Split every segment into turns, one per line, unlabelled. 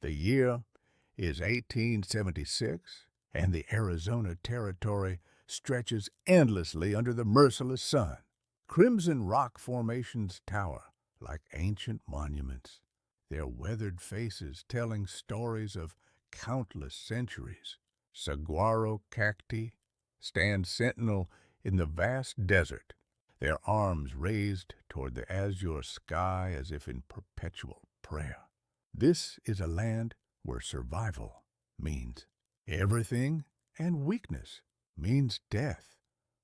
The year is 1876, and the Arizona Territory stretches endlessly under the merciless sun. Crimson rock formations tower like ancient monuments, their weathered faces telling stories of countless centuries. Saguaro cacti stand sentinel in the vast desert, their arms raised toward the azure sky as if in perpetual prayer. This is a land where survival means everything and weakness means death,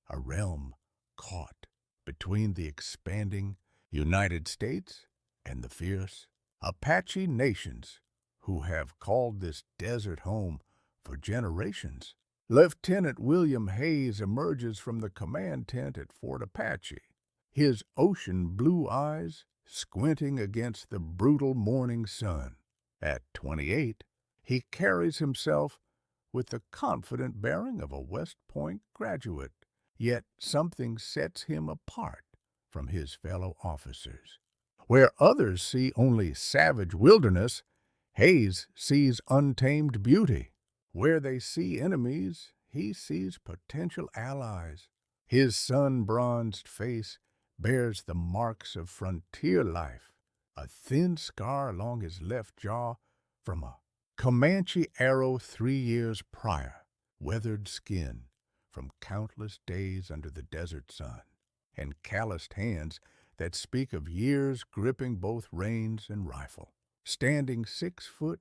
a realm caught between the expanding United States and the fierce Apache nations who have called this desert home for generations. Lieutenant William Hayes emerges from the command tent at Fort Apache, his ocean blue eyes squinting against the brutal morning sun. At 28, he carries himself with the confident bearing of a West Point graduate, yet something sets him apart from his fellow officers. Where others see only savage wilderness, Hayes sees untamed beauty. Where they see enemies, he sees potential allies. His sun-bronzed face bears the marks of frontier life, a thin scar along his left jaw from a Comanche arrow 3 years prior, weathered skin from countless days under the desert sun, and calloused hands that speak of years gripping both reins and rifle. Standing 6'2"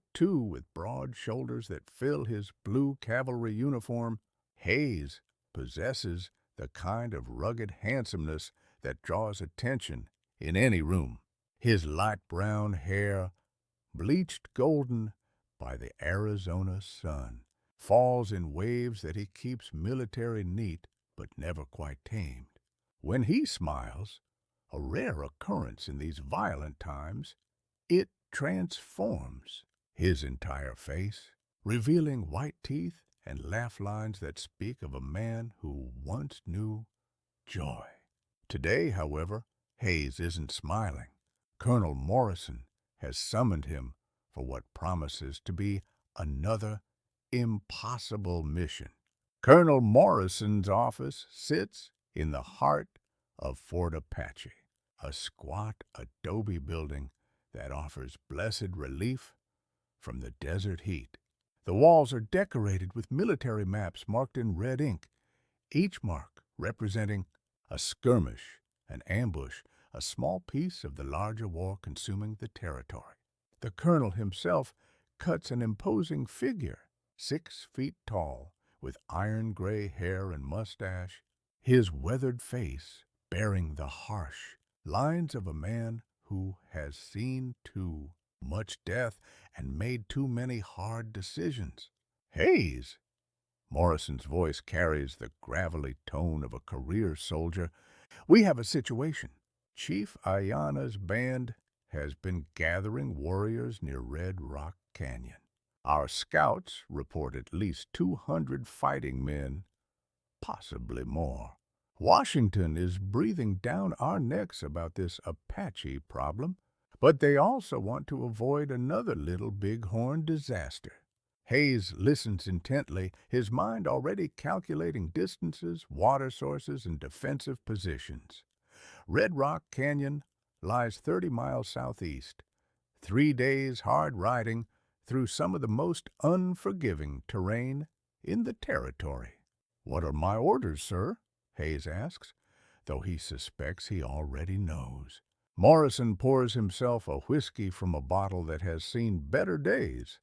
with broad shoulders that fill his blue cavalry uniform, Hayes possesses the kind of rugged handsomeness that draws attention in any room. His light brown hair, bleached golden by the Arizona sun, falls in waves that he keeps military neat but never quite tamed. When he smiles, a rare occurrence in these violent times, it transforms his entire face, revealing white teeth and laugh lines that speak of a man who once knew joy. Today, however, Hayes isn't smiling. Colonel Morrison has summoned him for what promises to be another impossible mission. Colonel Morrison's office sits in the heart of Fort Apache, a squat adobe building that offers blessed relief from the desert heat. The walls are decorated with military maps marked in red ink, each mark representing a skirmish, an ambush, a small piece of the larger war consuming the territory. The colonel himself cuts an imposing figure, 6 feet tall, with iron gray hair and mustache, his weathered face bearing the harsh lines of a man who has seen too much death and made too many hard decisions. Hayes! Morrison's voice carries the gravelly tone of a career soldier. We have a situation. Chief Ayana's band has been gathering warriors near Red Rock Canyon. Our scouts report at least 200 fighting men, possibly more. Washington is breathing down our necks about this Apache problem, but they also want to avoid another little bighorn disaster. Hayes listens intently, his mind already calculating distances, water sources, and defensive positions. Red Rock Canyon lies 30 miles southeast. 3 days hard riding through some of the most unforgiving terrain in the territory. "What are my orders, sir?" Hayes asks, though he suspects he already knows. Morrison pours himself a whiskey from a bottle that has seen better days.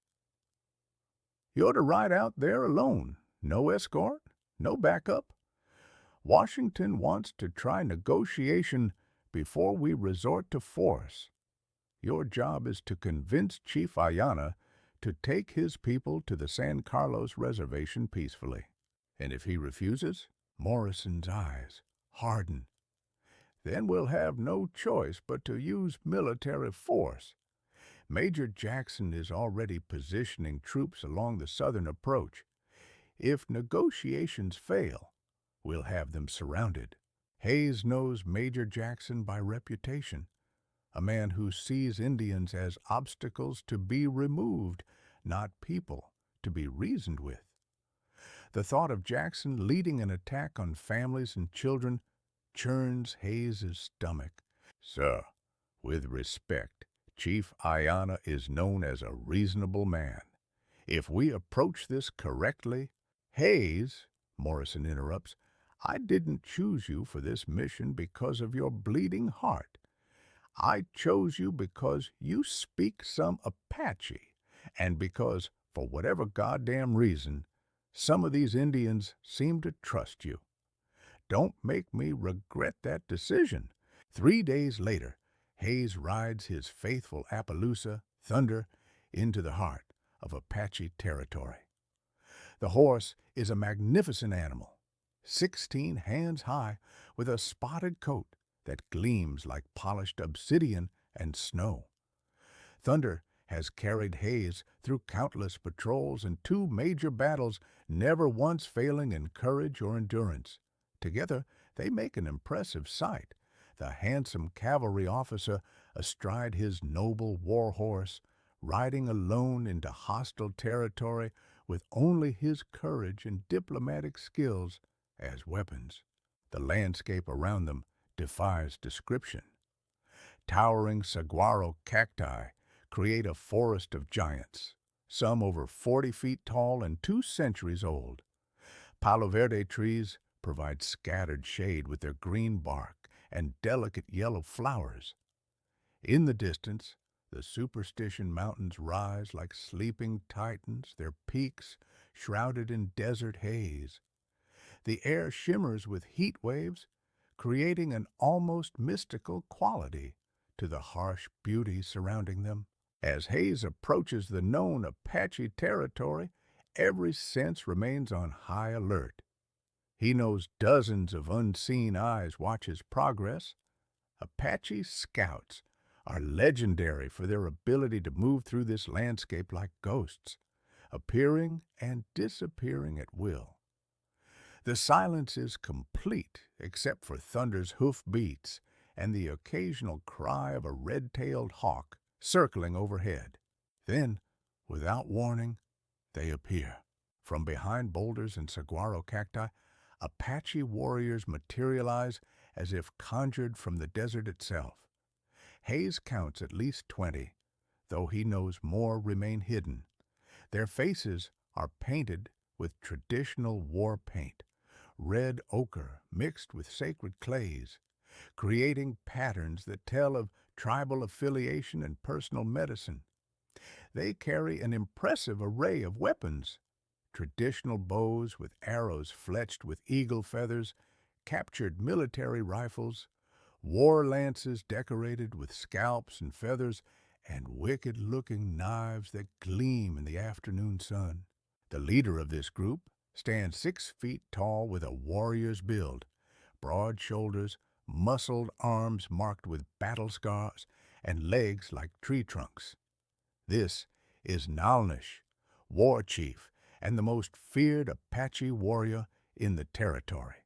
"You're to ride out there alone. No escort, no backup. Washington wants to try negotiation before we resort to force. Your job is to convince Chief Ayana to take his people to the San Carlos Reservation peacefully. And if he refuses," Morrison's eyes harden, "then we'll have no choice but to use military force. Major Jackson is already positioning troops along the southern approach. If negotiations fail, we'll have them surrounded." Hayes knows Major Jackson by reputation, a man who sees Indians as obstacles to be removed, not people to be reasoned with. The thought of Jackson leading an attack on families and children churns Hayes's stomach. Sir, with respect, Chief Ayana is known as a reasonable man. If we approach this correctly— Hayes, Morrison interrupts, I didn't choose you for this mission because of your bleeding heart. I chose you because you speak some Apache, and because, for whatever goddamn reason, some of these Indians seem to trust you. Don't make me regret that decision. 3 days later, Hayes rides his faithful Appaloosa, Thunder, into the heart of Apache territory. The horse is a magnificent animal, 16 hands high, with a spotted coat that gleams like polished obsidian and snow. Thunder has carried Hayes through countless patrols and 2 major battles, never once failing in courage or endurance. Together, they make an impressive sight. The handsome cavalry officer astride his noble war horse, riding alone into hostile territory with only his courage and diplomatic skills as weapons. The landscape around them defies description. Towering saguaro cacti create a forest of giants, some over 40 feet tall and 2 centuries old. Palo Verde trees provide scattered shade with their green bark and delicate yellow flowers. In the distance, the Superstition Mountains rise like sleeping titans, their peaks shrouded in desert haze. The air shimmers with heat waves, creating an almost mystical quality to the harsh beauty surrounding them. As Hayes approaches the known Apache territory, every sense remains on high alert. He knows dozens of unseen eyes watch his progress. Apache scouts are legendary for their ability to move through this landscape like ghosts, appearing and disappearing at will. The silence is complete except for Thunder's hoof beats and the occasional cry of a red-tailed hawk circling overhead. Then, without warning, they appear. From behind boulders and saguaro cacti, Apache warriors materialize as if conjured from the desert itself. Hayes counts at least 20, though he knows more remain hidden. Their faces are painted with traditional war paint, red ochre mixed with sacred clays, creating patterns that tell of tribal affiliation and personal medicine. They carry an impressive array of weapons: traditional bows with arrows fletched with eagle feathers, captured military rifles, war lances decorated with scalps and feathers, and wicked-looking knives that gleam in the afternoon sun. The leader of this group stands 6 feet tall with a warrior's build, broad shoulders, muscled arms marked with battle scars, and legs like tree trunks. This is Nalnish, war chief and the most feared Apache warrior in the territory.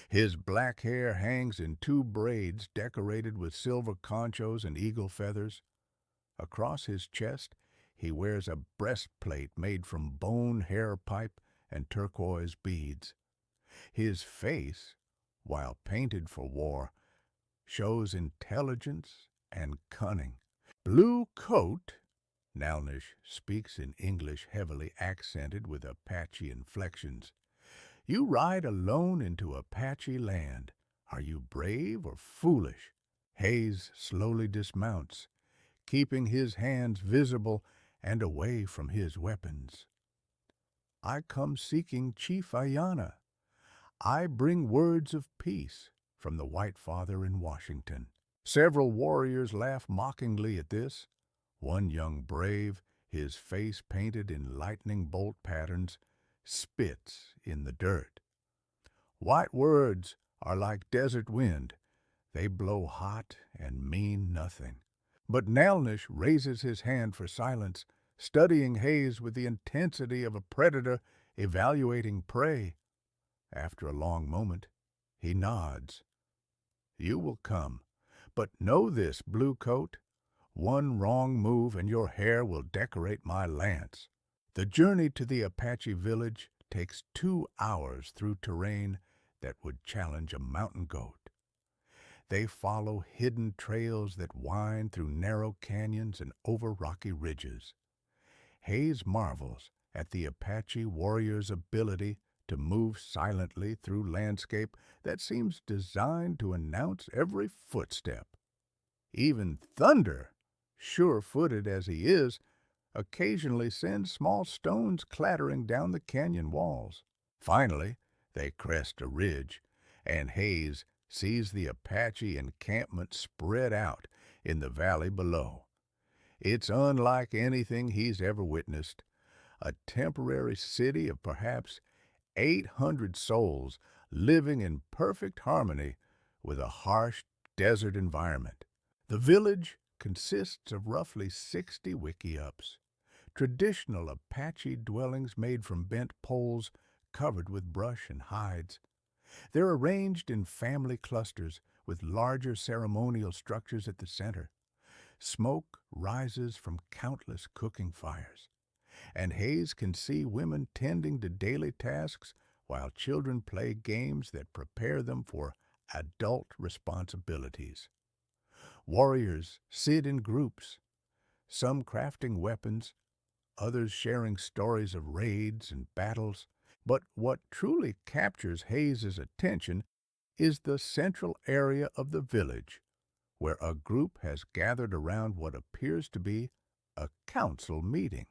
His black hair hangs in 2 braids decorated with silver conchos and eagle feathers. Across his chest, he wears a breastplate made from bone hair pipe and turquoise beads. His face, while painted for war, shows intelligence and cunning. Blue coat, Nalnish speaks in English heavily accented with Apache inflections. You ride alone into Apache land. Are you brave or foolish? Hayes slowly dismounts, keeping his hands visible and away from his weapons. I come seeking Chief Ayana. I bring words of peace from the White Father in Washington. Several warriors laugh mockingly at this. One young brave, his face painted in lightning bolt patterns, spits in the dirt. White words are like desert wind. They blow hot and mean nothing. But Nalnish raises his hand for silence, studying Hayes with the intensity of a predator evaluating prey. After a long moment, he nods. You will come, But know this, Blue Coat, one wrong move and your hair will decorate my lance. The journey to the Apache village takes 2 hours through terrain that would challenge a mountain goat. They follow hidden trails that wind through narrow canyons and over rocky ridges. Hayes marvels at the Apache warrior's ability to move silently through landscape that seems designed to announce every footstep. Even thunder, sure-footed as he is, occasionally sends small stones clattering down the canyon walls. Finally, they crest a ridge, and Hayes sees the Apache encampment spread out in the valley below. It's unlike anything he's ever witnessed, a temporary city of perhaps 800 souls living in perfect harmony with a harsh desert environment. The village consists of roughly 60 wickiups, traditional Apache dwellings made from bent poles covered with brush and hides. They're arranged in family clusters with larger ceremonial structures at the center. Smoke rises from countless cooking fires, and Hayes can see women tending to daily tasks while children play games that prepare them for adult responsibilities. Warriors sit in groups, some crafting weapons, others sharing stories of raids and battles. But what truly captures Hayes's attention is the central area of the village, where a group has gathered around what appears to be a council meeting.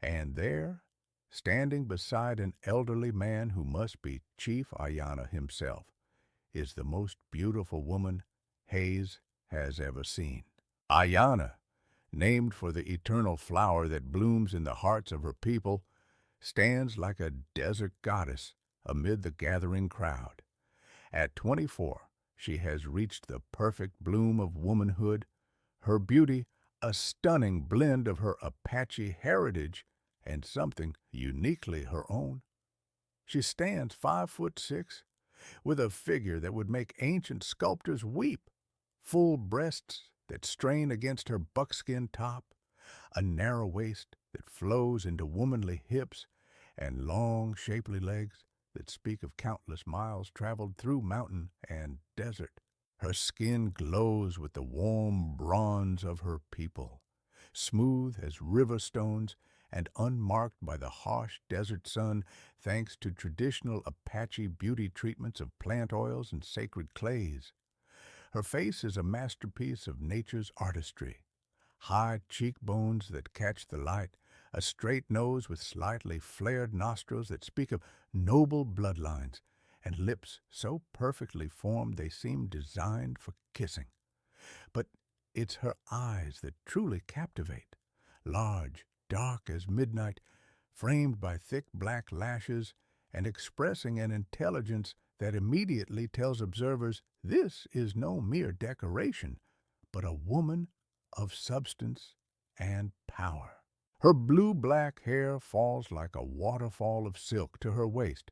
And there, standing beside an elderly man who must be Chief Ayana himself, is the most beautiful woman Hayes has ever seen. Ayana, named for the eternal flower that blooms in the hearts of her people, stands like a desert goddess amid the gathering crowd. At 24, she has reached the perfect bloom of womanhood, her beauty a stunning blend of her Apache heritage and something uniquely her own. She stands 5'6", with a figure that would make ancient sculptors weep, full breasts that strain against her buckskin top, a narrow waist that flows into womanly hips, and long, shapely legs that speak of countless miles traveled through mountain and desert. Her skin glows with the warm bronze of her people, smooth as river stones and unmarked by the harsh desert sun thanks to traditional Apache beauty treatments of plant oils and sacred clays. Her face is a masterpiece of nature's artistry. High cheekbones that catch the light, a straight nose with slightly flared nostrils that speak of noble bloodlines, and lips so perfectly formed they seem designed for kissing. But it's her eyes that truly captivate. Large, dark as midnight, framed by thick black lashes, and expressing an intelligence that immediately tells observers this is no mere decoration, but a woman of substance and power. Her blue-black hair falls like a waterfall of silk to her waist,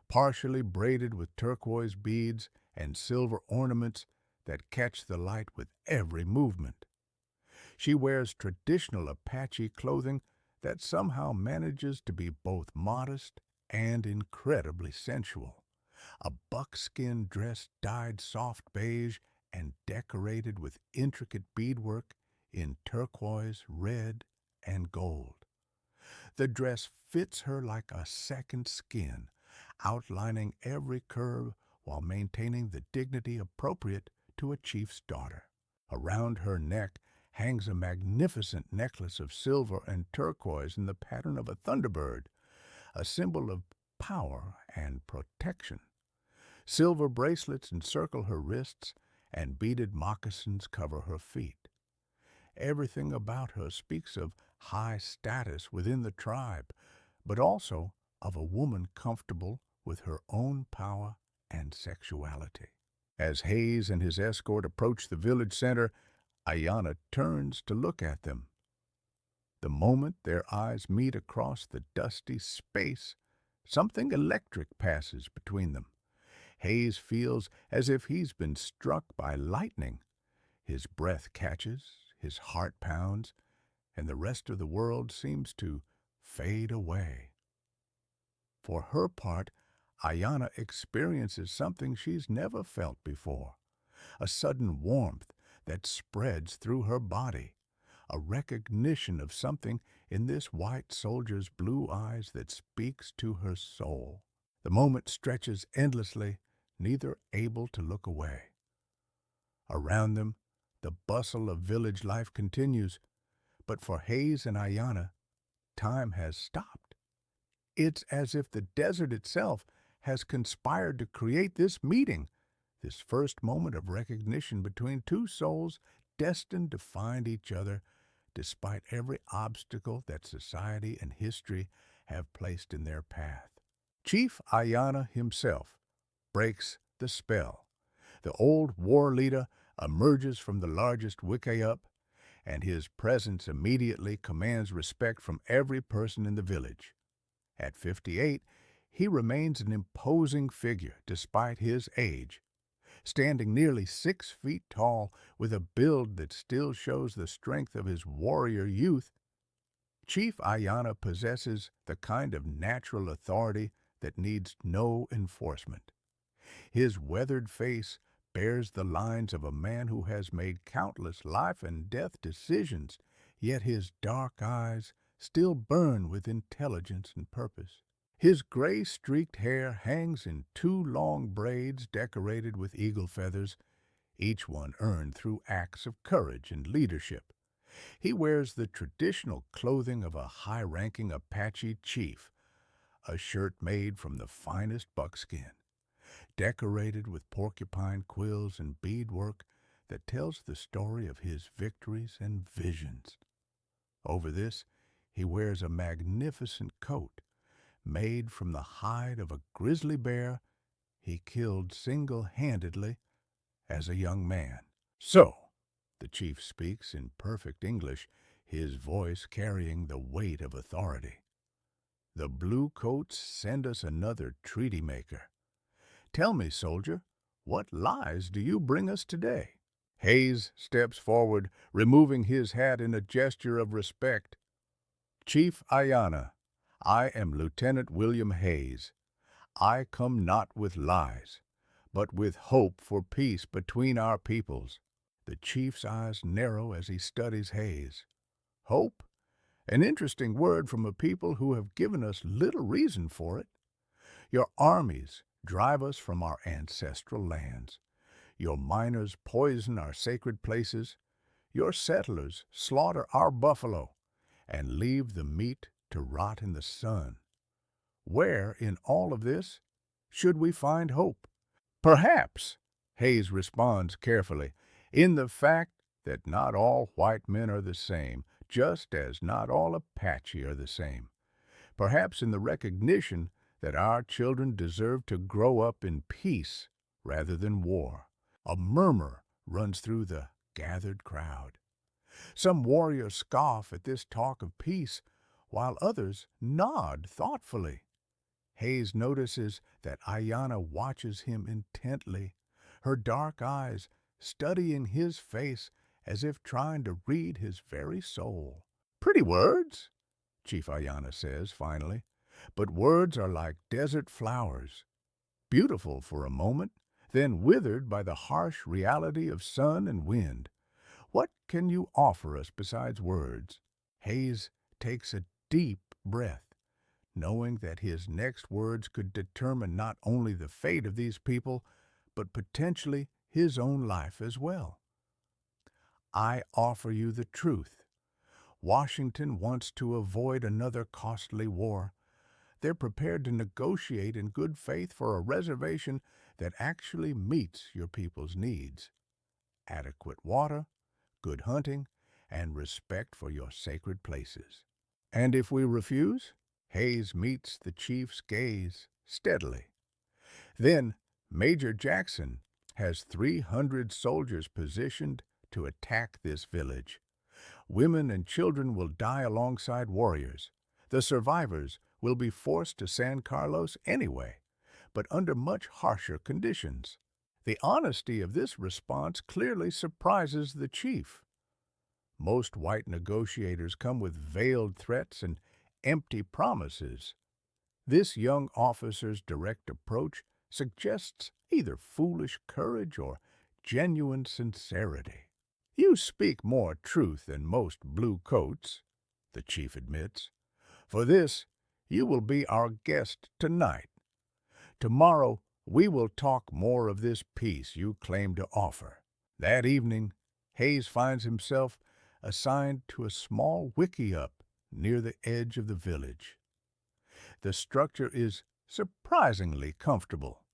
partially braided with turquoise beads and silver ornaments that catch the light with every movement. She wears traditional Apache clothing that somehow manages to be both modest and incredibly sensual. A buckskin dress dyed soft beige and decorated with intricate beadwork in turquoise, red, and gold. The dress fits her like a second skin, outlining every curve while maintaining the dignity appropriate to a chief's daughter. Around her neck hangs a magnificent necklace of silver and turquoise in the pattern of a thunderbird, a symbol of power and protection. Silver bracelets encircle her wrists, and beaded moccasins cover her feet. Everything about her speaks of high status within the tribe, but also of a woman comfortable with her own power and sexuality. As Hayes and his escort approach the village center, Ayana turns to look at them. The moment their eyes meet across the dusty space, something electric passes between them. Hayes feels as if he's been struck by lightning, His breath catches, his heart pounds, and the rest of the world seems to fade away. For her part, Ayana experiences something she's never felt before, a sudden warmth that spreads through her body, a recognition of something in this white soldier's blue eyes that speaks to her soul. The moment stretches endlessly, neither able to look away. Around them, the bustle of village life continues, but for Hayes and Ayana, time has stopped. It's as if the desert itself has conspired to create this meeting, this first moment of recognition between two souls destined to find each other despite every obstacle that society and history have placed in their path. Chief Ayana himself breaks the spell. The old war leader emerges from the largest wickiup, and his presence immediately commands respect from every person in the village. At 58, he remains an imposing figure despite his age, standing nearly 6 feet tall with a build that still shows the strength of his warrior youth. Chief Ayana possesses the kind of natural authority that needs no enforcement. His weathered face bears the lines of a man who has made countless life and death decisions, yet his dark eyes still burn with intelligence and purpose. His gray-streaked hair hangs in 2 long braids decorated with eagle feathers, each one earned through acts of courage and leadership. He wears the traditional clothing of a high-ranking Apache chief, a shirt made from the finest buckskin, decorated with porcupine quills and beadwork that tells the story of his victories and visions. Over this, he wears a magnificent coat made from the hide of a grizzly bear he killed single-handedly as a young man. So, the chief speaks in perfect English, his voice carrying the weight of authority. The blue coats send us another treaty maker. Tell me, soldier, what lies do you bring us today? Hayes steps forward, removing his hat in a gesture of respect. Chief Ayana, I am Lieutenant William Hayes. I come not with lies, but with hope for peace between our peoples. The chief's eyes narrow as he studies Hayes. Hope? An interesting word from a people who have given us little reason for it. Your armies drive us from our ancestral lands. Your miners poison our sacred places. Your settlers slaughter our buffalo and leave the meat to rot in the sun. Where in all of this should we find hope? Perhaps, Hayes responds carefully, in the fact that not all white men are the same, just as not all Apache are the same. Perhaps in the recognition that our children deserve to grow up in peace rather than war. A murmur runs through the gathered crowd. Some warriors scoff at this talk of peace, while others nod thoughtfully. Hayes notices that Ayana watches him intently, her dark eyes studying his face as if trying to read his very soul. Pretty words, Chief Ayana says finally, but words are like desert flowers, beautiful for a moment, then withered by the harsh reality of sun and wind. What can you offer us besides words? Hayes takes a deep breath, knowing that his next words could determine not only the fate of these people, but potentially his own life as well. I offer you the truth. Washington wants to avoid another costly war. They're prepared to negotiate in good faith for a reservation that actually meets your people's needs. Adequate water, good hunting, and respect for your sacred places. And if we refuse? Hayes meets the chief's gaze steadily. Then Major Jackson has 300 soldiers positioned to attack this village. Women and children will die alongside warriors. The survivors will be forced to San Carlos anyway, but under much harsher conditions. The honesty of this response clearly surprises the chief. Most white negotiators come with veiled threats and empty promises. This young officer's direct approach suggests either foolish courage or genuine sincerity. "You speak more truth than most blue coats," the chief admits. "For this, you will be our guest tonight. Tomorrow, we will talk more of this peace you claim to offer." That evening, Hayes finds himself assigned to a small wickiup near the edge of the village. The structure is surprisingly comfortable.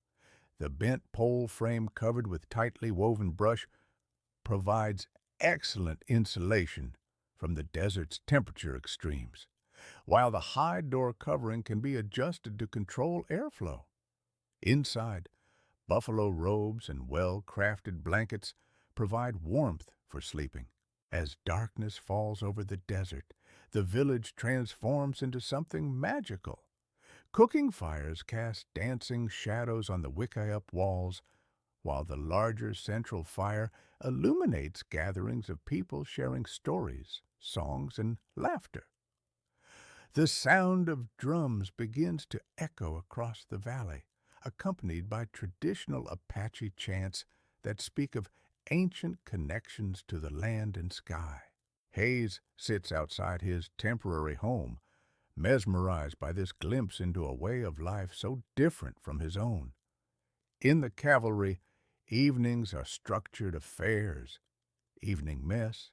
The bent pole frame covered with tightly woven brush provides excellent insulation from the desert's temperature extremes, while the high door covering can be adjusted to control airflow. Inside, buffalo robes and well-crafted blankets provide warmth for sleeping. As darkness falls over the desert, the village transforms into something magical. Cooking fires cast dancing shadows on the wickiup walls, while the larger central fire illuminates gatherings of people sharing stories, songs, and laughter. The sound of drums begins to echo across the valley, accompanied by traditional Apache chants that speak of ancient connections to the land and sky. Hayes sits outside his temporary home, mesmerized by this glimpse into a way of life so different from his own. In the cavalry, evenings are structured affairs: evening mess,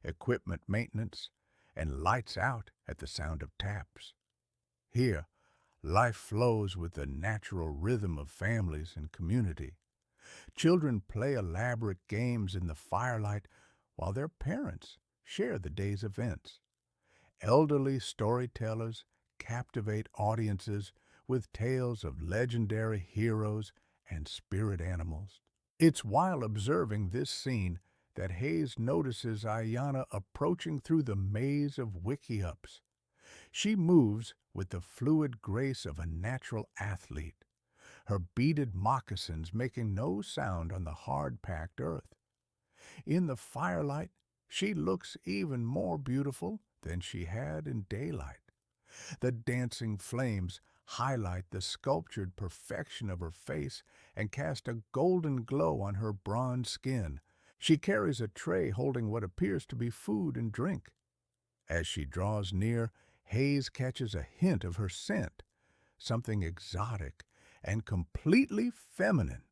equipment maintenance, and lights out at the sound of taps. Here, life flows with the natural rhythm of families and community. Children play elaborate games in the firelight while their parents share the day's events. Elderly storytellers captivate audiences with tales of legendary heroes and spirit animals. It's while observing this scene that Hayes notices Ayanna approaching through the maze of wickiups. She moves with the fluid grace of a natural athlete, her beaded moccasins making no sound on the hard-packed earth. In the firelight, she looks even more beautiful than she had in daylight. The dancing flames highlight the sculptured perfection of her face and cast a golden glow on her bronze skin. She carries a tray holding what appears to be food and drink. As she draws near, Hayes catches a hint of her scent, something exotic and completely feminine,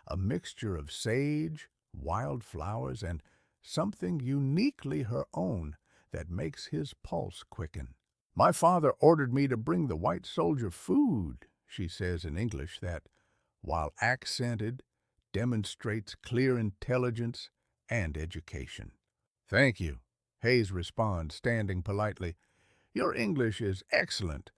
a mixture of sage, wildflowers, and something uniquely her own that makes his pulse quicken. "My father ordered me to bring the white soldier food," she says in English that, while accented, demonstrates clear intelligence and education. "Thank you," Hayes responds, standing politely. "Your English is excellent.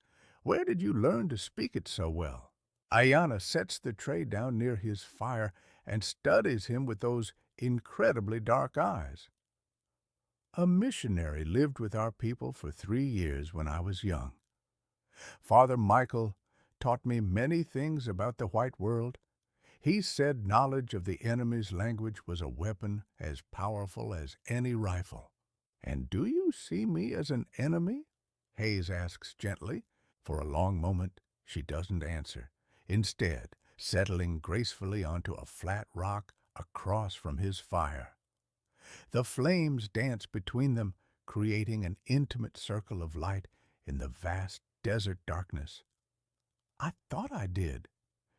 Where did you learn to speak it so well?" Ayanna sets the tray down near his fire and studies him with those incredibly dark eyes. "A missionary lived with our people for 3 years when I was young. Father Michael taught me many things about the white world. He said knowledge of the enemy's language was a weapon as powerful as any rifle." "And do you see me as an enemy?" Hayes asks gently. For a long moment, she doesn't answer, instead settling gracefully onto a flat rock across from his fire. The flames dance between them, creating an intimate circle of light in the vast desert darkness. "I thought I did,"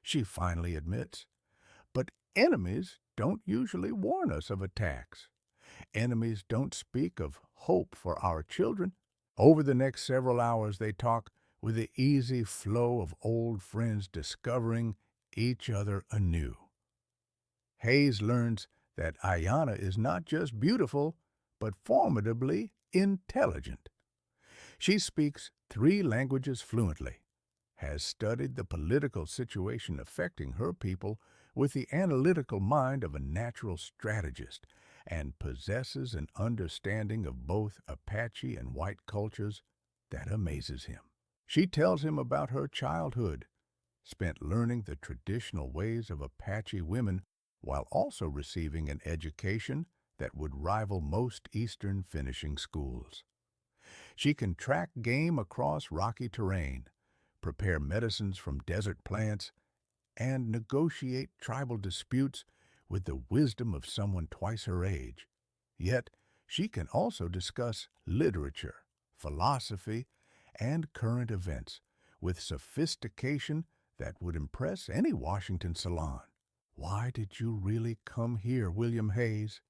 she finally admits. "But enemies don't usually warn us of attacks. Enemies don't speak of hope for our children." Over the next several hours they talk with the easy flow of old friends discovering each other anew. Hayes learns that Ayanna is not just beautiful, but formidably intelligent. She speaks 3 languages fluently, has studied the political situation affecting her people with the analytical mind of a natural strategist, and possesses an understanding of both Apache and white cultures that amazes him. She tells him about her childhood, spent learning the traditional ways of Apache women while also receiving an education that would rival most Eastern finishing schools. She can track game across rocky terrain, prepare medicines from desert plants, and negotiate tribal disputes with the wisdom of someone twice her age. Yet, she can also discuss literature, philosophy, and current events with sophistication that would impress any Washington salon. "Why did you really come here, William Hayes?"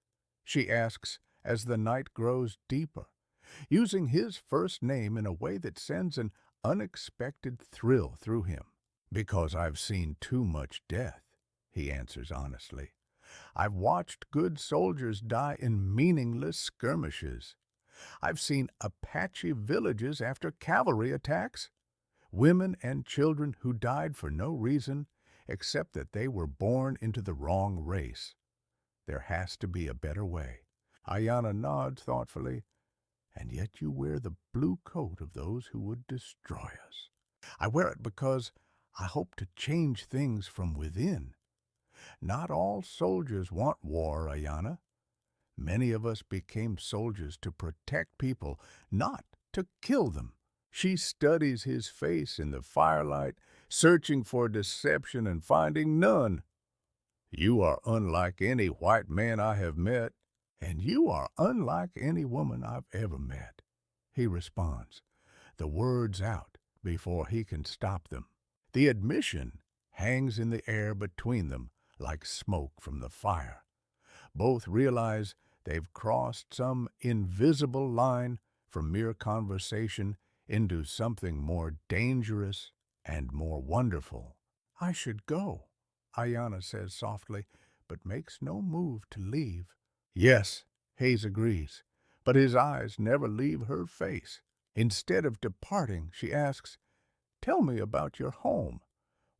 she asks as the night grows deeper, using his first name in a way that sends an unexpected thrill through him. "Because I've seen too much death," he answers honestly. "I've watched good soldiers die in meaningless skirmishes. I've seen Apache villages after cavalry attacks, women and children who died for no reason except that they were born into the wrong race. There has to be a better way." Ayanna nods thoughtfully. "And yet you wear the blue coat of those who would destroy us." "I wear it because I hope to change things from within. Not all soldiers want war, Ayanna. Many of us became soldiers to protect people, not to kill them." She studies his face in the firelight, searching for deception and finding none. "You are unlike any white man I have met, and you are unlike any woman I've ever met," he responds, the words out before he can stop them. The admission hangs in the air between them like smoke from the fire. Both realize they've crossed some invisible line from mere conversation into something more dangerous and more wonderful. "I should go," Ayanna says softly, but makes no move to leave. "Yes," Hayes agrees, but his eyes never leave her face. Instead of departing, she asks, "Tell me about your home.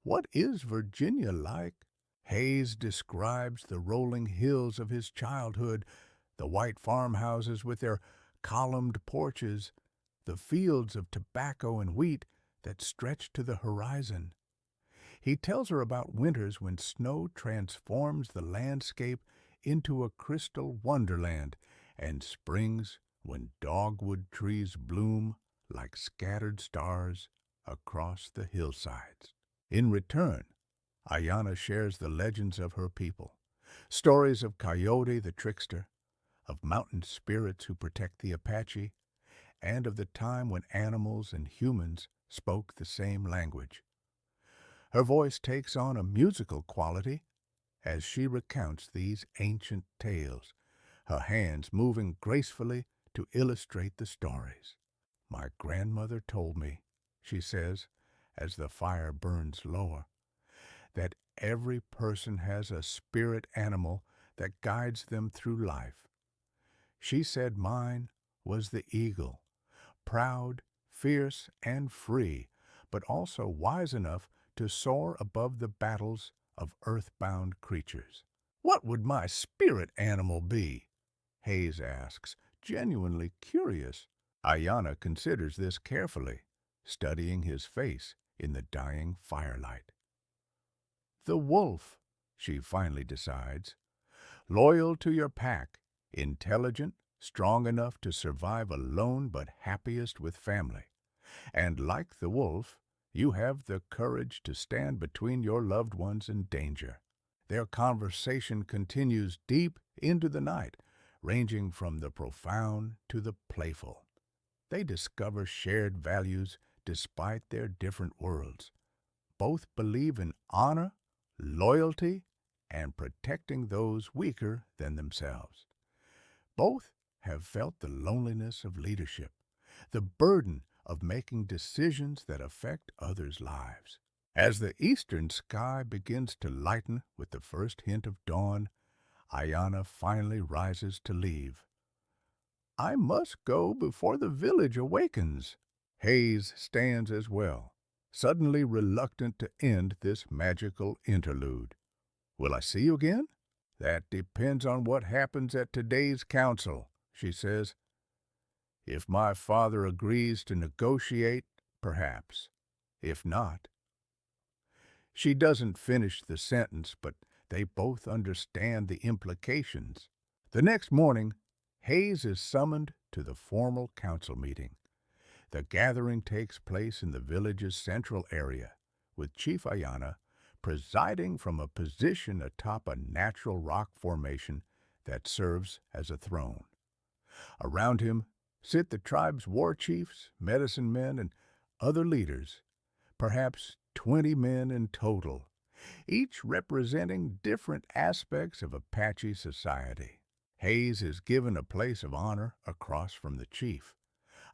What is Virginia like?" Hayes describes the rolling hills of his childhood, the white farmhouses with their columned porches, the fields of tobacco and wheat that stretch to the horizon. He tells her about winters when snow transforms the landscape into a crystal wonderland, and springs when dogwood trees bloom like scattered stars across the hillsides. In return, Ayanna shares the legends of her people, stories of Coyote the trickster, of mountain spirits who protect the Apache, and of the time when animals and humans spoke the same language. Her voice takes on a musical quality as she recounts these ancient tales, her hands moving gracefully to illustrate the stories. "My grandmother told me," she says, as the fire burns lower, "that every person has a spirit animal that guides them through life. She said mine was the eagle, proud, fierce, and free, but also wise enough to soar above the battles of earthbound creatures." "What would my spirit animal be?" Hayes asks, genuinely curious. Ayanna considers this carefully, studying his face in the dying firelight. "The wolf," she finally decides. "Loyal to your pack, intelligent, strong enough to survive alone but happiest with family. And like the wolf, you have the courage to stand between your loved ones and danger." Their conversation continues deep into the night, ranging from the profound to the playful. They discover shared values despite their different worlds. Both believe in honor, loyalty, and protecting those weaker than themselves. Both have felt the loneliness of leadership, the burden of making decisions that affect others' lives. As the eastern sky begins to lighten with the first hint of dawn, Ayanna finally rises to leave. "I must go before the village awakens." Hayes stands as well, suddenly reluctant to end this magical interlude. "Will I see you again?" "That depends on what happens at today's council," she says. "If my father agrees to negotiate, perhaps. If not—" She doesn't finish the sentence, but They both understand the implications. The next morning, Hayes is summoned to the formal council meeting. The gathering takes place in the village's central area, with Chief Ayana presiding from a position atop a natural rock formation that serves as a throne. Around him sit the tribe's war chiefs, medicine men, and other leaders, perhaps 20 men in total, each representing different aspects of Apache society. Hayes is given a place of honor across from the chief,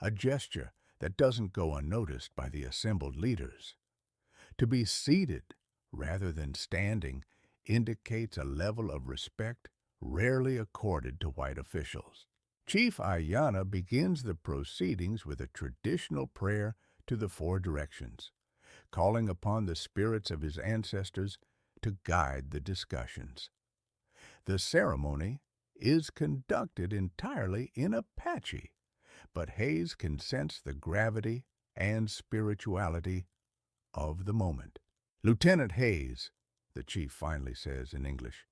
a gesture that doesn't go unnoticed by the assembled leaders. To be seated rather than standing indicates a level of respect rarely accorded to white officials. Chief Ayana begins the proceedings with a traditional prayer to the four directions, calling upon the spirits of his ancestors to guide the discussions. The ceremony is conducted entirely in Apache, but Hayes can sense the gravity and spirituality of the moment. "Lieutenant Hayes," the chief finally says in English,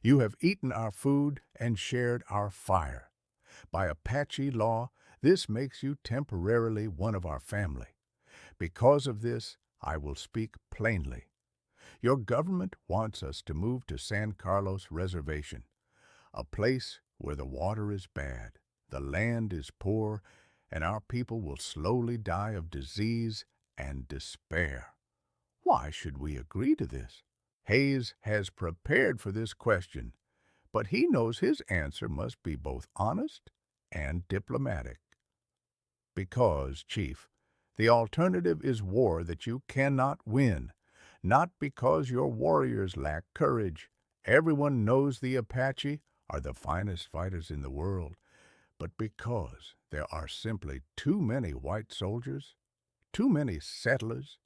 "you have eaten our food and shared our fire. By Apache law, this makes you temporarily one of our family. Because of this, I will speak plainly. Your government wants us to move to San Carlos Reservation, a place where the water is bad, the land is poor, and our people will slowly die of disease and despair. Why should we agree to this?" Hayes has prepared for this question, but he knows his answer must be both honest and diplomatic. "Because, Chief, the alternative is war that you cannot win, not because your warriors lack courage. Everyone knows the Apache are the finest fighters in the world, but because there are simply too many white soldiers, too many settlers,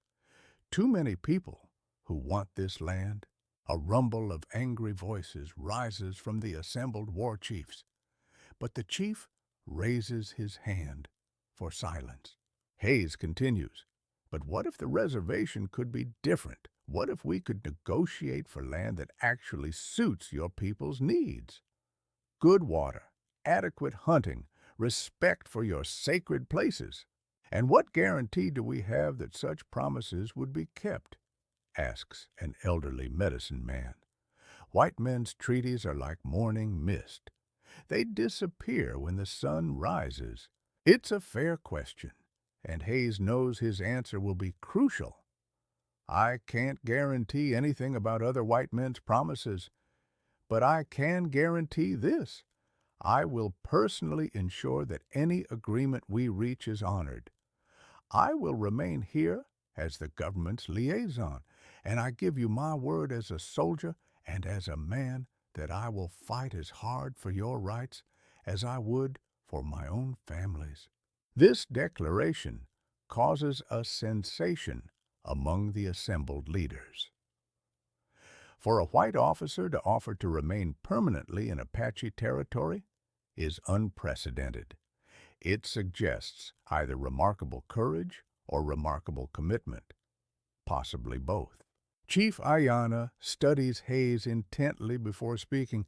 too many people who want this land." A rumble of angry voices rises from the assembled war chiefs, but the chief raises his hand for silence. Hayes continues, "But what if the reservation could be different? What if we could negotiate for land that actually suits your people's needs? Good water, adequate hunting, respect for your sacred places. And what guarantee do we have that such promises would be kept?" asks an elderly medicine man. "White men's treaties are like morning mist. They disappear when the sun rises." It's a fair question, and Hayes knows his answer will be crucial. "I can't guarantee anything about other white men's promises, but I can guarantee this. I will personally ensure that any agreement we reach is honored. I will remain here as the government's liaison, and I give you my word as a soldier and as a man that I will fight as hard for your rights as I would for my own family's." This declaration causes a sensation among the assembled leaders. For a white officer to offer to remain permanently in Apache territory is unprecedented. It suggests either remarkable courage or remarkable commitment, possibly both. Chief Ayana studies Hayes intently before speaking.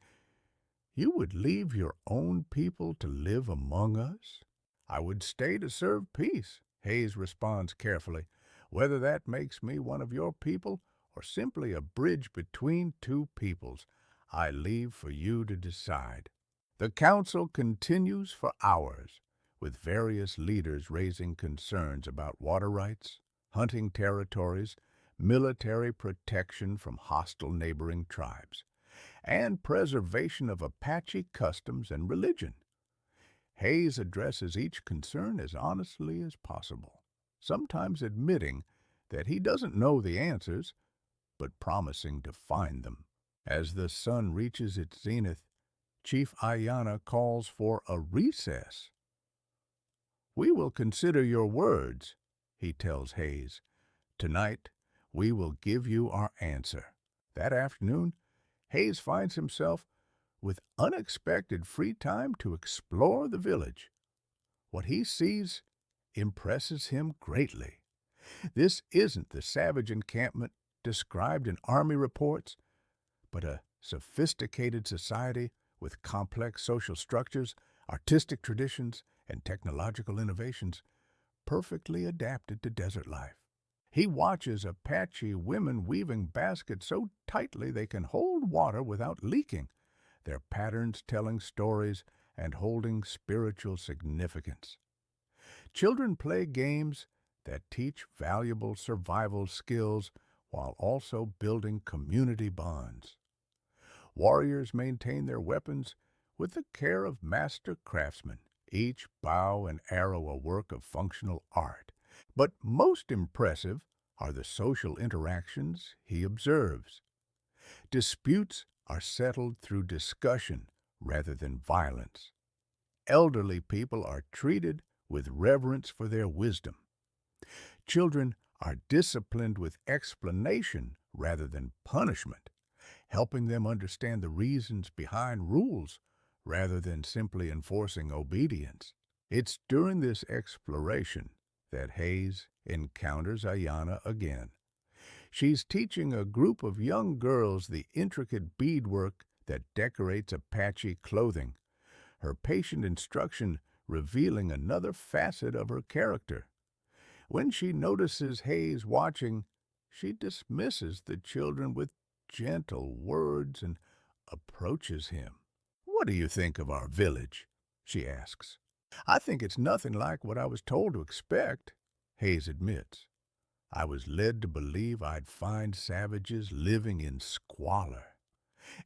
"You would leave your own people to live among us?" "I would stay to serve peace," Hayes responds carefully. "Whether that makes me one of your people or simply a bridge between two peoples, I leave for you to decide." The council continues for hours, with various leaders raising concerns about water rights, hunting territories, military protection from hostile neighboring tribes, and preservation of Apache customs and religion. Hayes addresses each concern as honestly as possible, sometimes admitting that he doesn't know the answers, but promising to find them. As the sun reaches its zenith, Chief Ayana calls for a recess. "We will consider your words," he tells Hayes. "Tonight, we will give you our answer." That afternoon, Hayes finds himself with unexpected free time to explore the village. What he sees impresses him greatly. This isn't the savage encampment described in army reports, but a sophisticated society with complex social structures, artistic traditions, and technological innovations perfectly adapted to desert life. He watches Apache women weaving baskets so tightly they can hold water without leaking, their patterns telling stories and holding spiritual significance. Children play games that teach valuable survival skills while also building community bonds. Warriors maintain their weapons with the care of master craftsmen, each bow and arrow a work of functional art. But most impressive are the social interactions he observes. Disputes are settled through discussion rather than violence. Elderly people are treated with reverence for their wisdom. Children are disciplined with explanation rather than punishment, helping them understand the reasons behind rules rather than simply enforcing obedience. It's during this exploration that Hayes encounters Ayana again. She's teaching a group of young girls the intricate beadwork that decorates Apache clothing, her patient instruction revealing another facet of her character. When she notices Hayes watching, she dismisses the children with gentle words and approaches him. "What do you think of our village?" she asks. "I think it's nothing like what I was told to expect," Hayes admits. "I was led to believe I'd find savages living in squalor.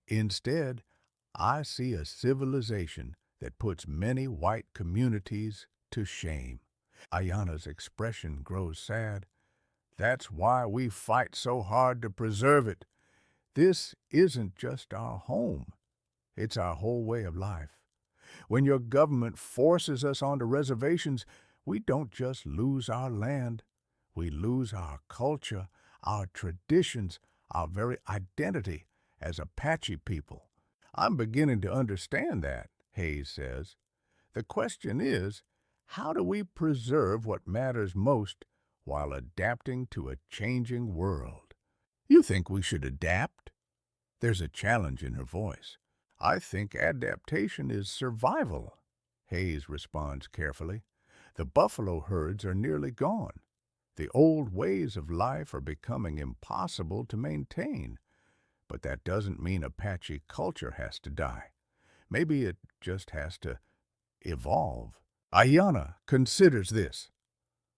Instead, I see a civilization that puts many white communities to shame." Ayana's expression grows sad. "That's why we fight so hard to preserve it. This isn't just our home. It's our whole way of life. When your government forces us onto reservations, we don't just lose our land. We lose our culture, our traditions, our very identity as Apache people." "I'm beginning to understand that," Hayes says. "The question is, how do we preserve what matters most while adapting to a changing world?" "You think we should adapt?" There's a challenge in her voice. "I think adaptation is survival," Hayes responds carefully. "The buffalo herds are nearly gone. The old ways of life are becoming impossible to maintain. But that doesn't mean Apache culture has to die. Maybe it just has to evolve." Ayana considers this.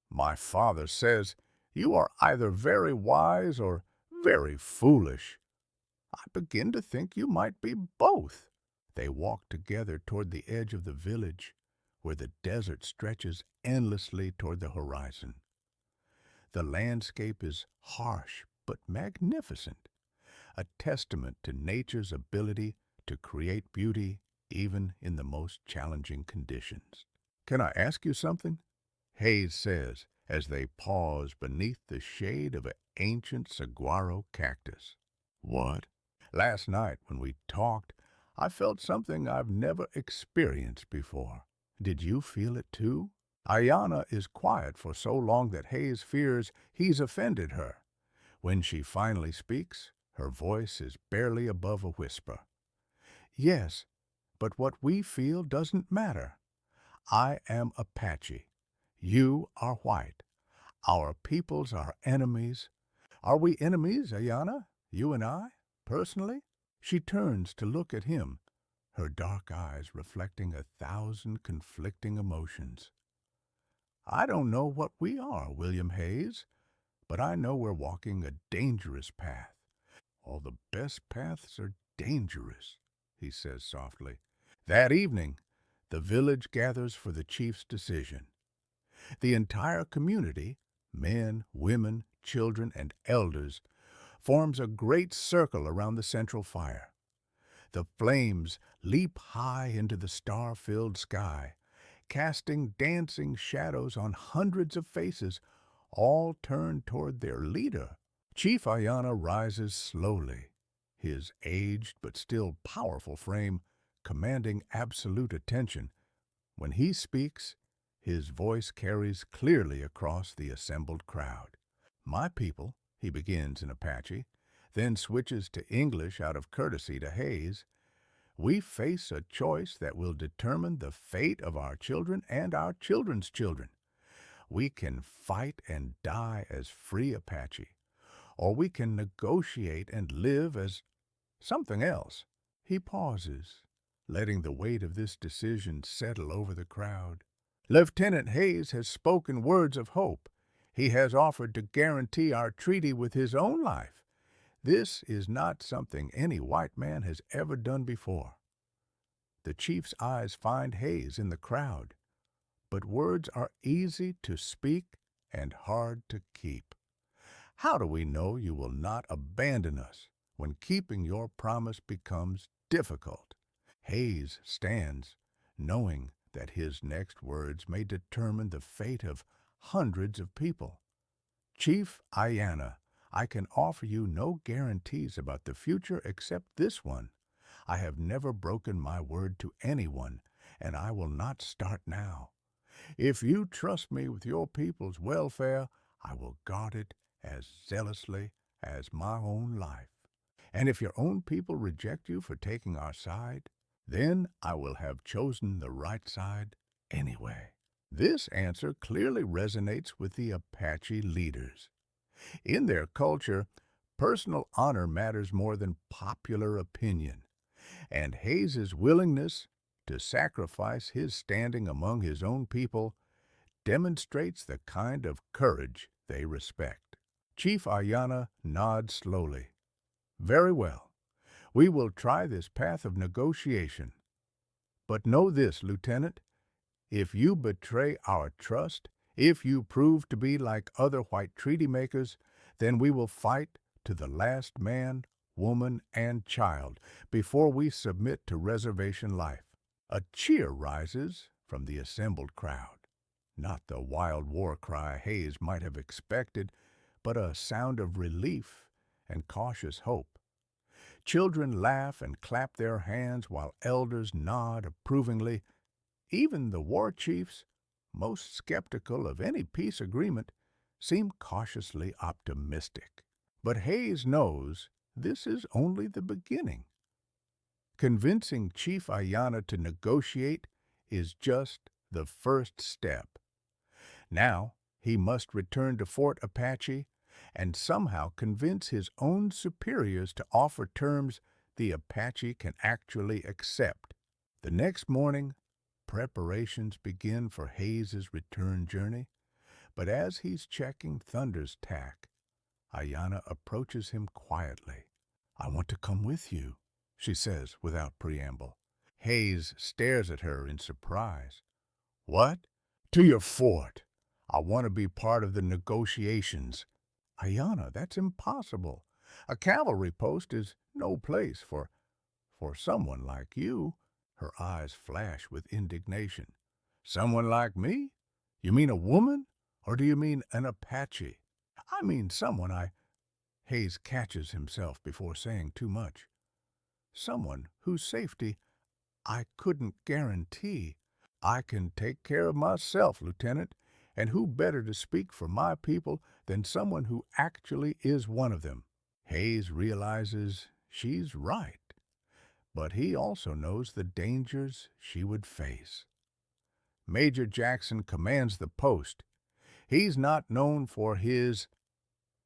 "My father says you are either very wise or very foolish. I begin to think you might be both." They walk together toward the edge of the village, where the desert stretches endlessly toward the horizon. The landscape is harsh but magnificent, a testament to nature's ability to create beauty even in the most challenging conditions. "Can I ask you something?" Hayes says as they pause beneath the shade of an ancient saguaro cactus. "What?" "Last night when we talked, I felt something I've never experienced before. Did you feel it too?" Ayana is quiet for so long that Hayes fears he's offended her. When she finally speaks, her voice is barely above a whisper. "Yes, but what we feel doesn't matter. I am Apache. You are white. Our peoples are enemies. Are we enemies, Ayana? You and I, personally?" She turns to look at him, her dark eyes reflecting 1,000 conflicting emotions. "I don't know what we are, William Hayes, but I know we're walking a dangerous path." "All the best paths are dangerous," he says softly. That evening, the village gathers for the chief's decision. The entire community, men, women, children, and elders, forms a great circle around the central fire. The flames leap high into the star-filled sky, casting dancing shadows on hundreds of faces, all turned toward their leader. Chief Ayana rises slowly, his aged but still powerful frame commanding absolute attention. When he speaks, his voice carries clearly across the assembled crowd. "My people," he begins in Apache, then switches to English out of courtesy to Hayes, we face a choice that will determine the fate of our children and our children's children. We can fight and die as free Apache, or we can negotiate and live as something else. He pauses, letting the weight of this decision settle over the crowd. Lieutenant Hayes has spoken words of hope. He has offered to guarantee our treaty with his own life. This is not something any white man has ever done before. The chief's eyes find Hayes in the crowd, but words are easy to speak and hard to keep. How do we know you will not abandon us when keeping your promise becomes difficult? Hayes stands, knowing that his next words may determine the fate of hundreds of people. Chief Ayana, I can offer you no guarantees about the future except this one. I have never broken my word to anyone, and I will not start now. If you trust me with your people's welfare, I will guard it as zealously as my own life. And if your own people reject you for taking our side, then I will have chosen the right side anyway. This answer clearly resonates with the Apache leaders. In their culture, personal honor matters more than popular opinion, and Hayes's willingness to sacrifice his standing among his own people demonstrates the kind of courage they respect. Chief Ayana nods slowly. Very well. We will try this path of negotiation. But know this, Lieutenant, if you betray our trust, if you prove to be like other white treaty makers, then we will fight to the last man, woman, and child before we submit to reservation life. A cheer rises from the assembled crowd. Not the wild war cry Hayes might have expected, but a sound of relief and cautious hope. Children laugh and clap their hands while elders nod approvingly. Even the war chiefs, most skeptical of any peace agreement, seem cautiously optimistic. But Hayes knows this is only the beginning. Convincing Chief Ayana to negotiate is just the first step. Now he must return to Fort Apache and somehow convince his own superiors to offer terms the Apache can actually accept. The next morning, preparations begin for Hayes's return journey, but as he's checking Thunder's tack, Ayana approaches him quietly. "I want to come with you," she says without preamble. Hayes stares at her in surprise. "What? To your fort? I want to be part of the negotiations." "Ayana, that's impossible. A cavalry post is no place for someone like you." Her eyes flash with indignation. "Someone like me? You mean a woman? Or do you mean an Apache?" "I mean someone I—" Hayes catches himself before saying too much. "Someone whose safety I couldn't guarantee. I can take care of myself, Lieutenant, and who better to speak for my people than someone who actually is one of them?" Hayes realizes she's right, but he also knows the dangers she would face. Major Jackson commands the post. He's not known for his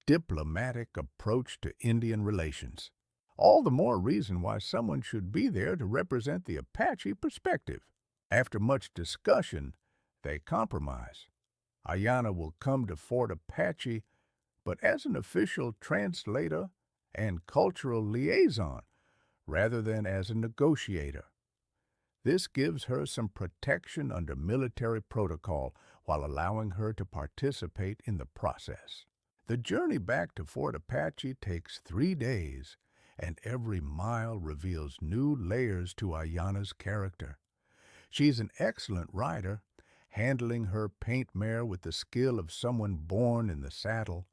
diplomatic approach to Indian relations. All the more reason why someone should be there to represent the Apache perspective. After much discussion, they compromise. Ayana will come to Fort Apache, but as an official translator and cultural liaison, rather than as a negotiator. This gives her some protection under military protocol while allowing her to participate in the process. The journey back to Fort Apache takes 3 days, and every mile reveals new layers to Ayana's character. She's an excellent rider, handling her paint mare with the skill of someone born in the saddle.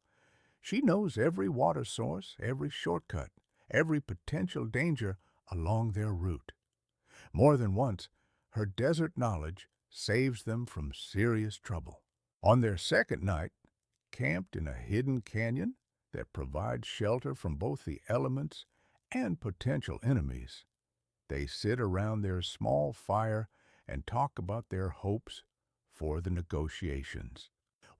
She knows every water source, every shortcut, every potential danger along their route. More than once, her desert knowledge saves them from serious trouble. On their second night, camped in a hidden canyon, that provides shelter from both the elements and potential enemies. They sit around their small fire and talk about their hopes for the negotiations.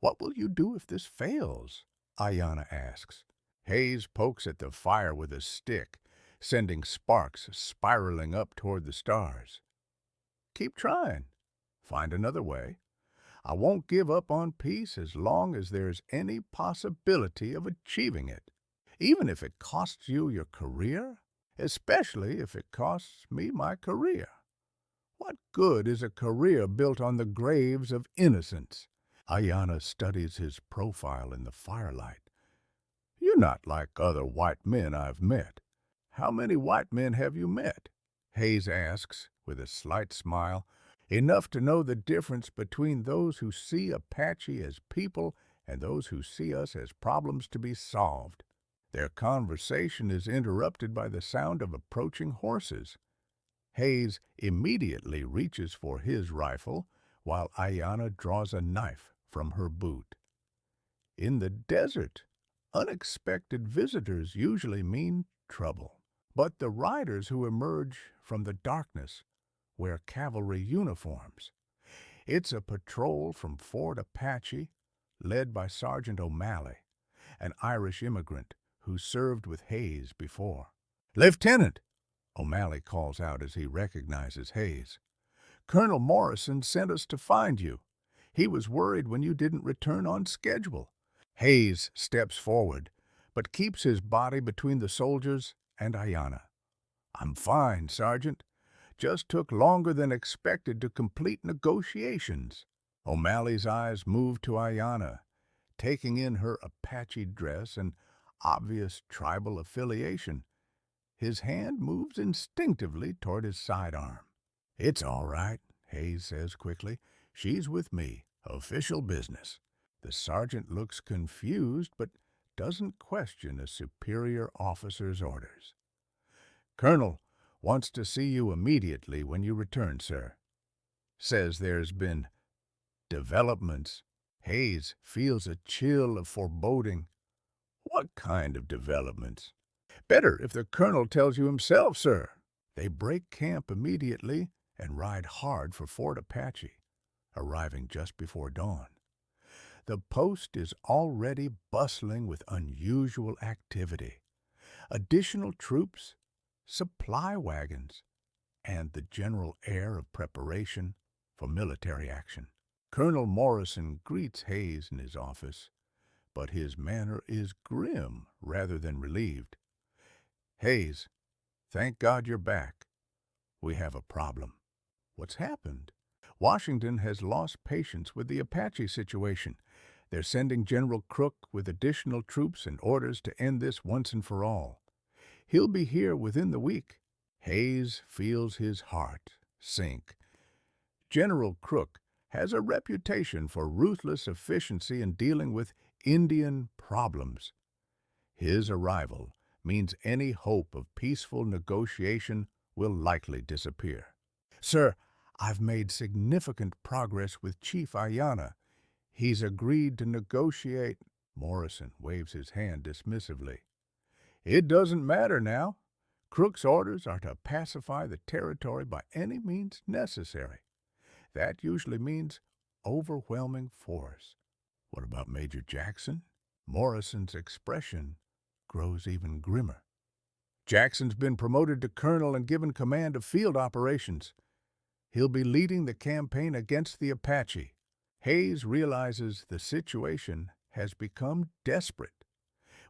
"What will you do if this fails?" Ayanna asks. Hayes pokes at the fire with a stick, sending sparks spiraling up toward the stars. "Keep trying. Find another way. I won't give up on peace as long as there's any possibility of achieving it, even if it costs you your career, especially if it costs me my career. What good is a career built on the graves of innocents?" Ayanna studies his profile in the firelight. "You're not like other white men I've met." "How many white men have you met?" Hayes asks, with a slight smile. "Enough to know the difference between those who see Apache as people and those who see us as problems to be solved." Their conversation is interrupted by the sound of approaching horses. Hayes immediately reaches for his rifle, while Ayanna draws a knife from her boot. In the desert, unexpected visitors usually mean trouble. But the riders who emerge from the darkness wear cavalry uniforms. It's a patrol from Fort Apache, led by Sergeant O'Malley, an Irish immigrant who served with Hayes before. "Lieutenant!" O'Malley calls out as he recognizes Hayes. "Colonel Morrison sent us to find you. He was worried when you didn't return on schedule." Hayes steps forward, but keeps his body between the soldiers and Ayanna. "I'm fine, Sergeant. Just took longer than expected to complete negotiations." O'Malley's eyes move to Ayanna, taking in her Apache dress and obvious tribal affiliation. His hand moves instinctively toward his sidearm. "It's all right," Hayes says quickly. "She's with me. Official business." The sergeant looks confused, but doesn't question a superior officer's orders. "Colonel wants to see you immediately when you return, sir. Says there's been developments." Hayes feels a chill of foreboding. "What kind of developments?" "Better if the colonel tells you himself, sir." They break camp immediately and ride hard for Fort Apache, arriving just before dawn. The post is already bustling with unusual activity. Additional troops, supply wagons, and the general air of preparation for military action. Colonel Morrison greets Hayes in his office, but his manner is grim rather than relieved. "Hayes, thank God you're back. We have a problem." "What's happened?" "Washington has lost patience with the Apache situation. They're sending General Crook with additional troops and orders to end this once and for all. He'll be here within the week." Hayes feels his heart sink. General Crook has a reputation for ruthless efficiency in dealing with Indian problems. His arrival means any hope of peaceful negotiation will likely disappear. "Sir, I've made significant progress with Chief Ayanna. He's agreed to negotiate." Morrison waves his hand dismissively. "It doesn't matter now. Crook's orders are to pacify the territory by any means necessary. That usually means overwhelming force." "What about Major Jackson?" Morrison's expression grows even grimmer. "Jackson's been promoted to colonel and given command of field operations. He'll be leading the campaign against the Apache." Hayes realizes the situation has become desperate.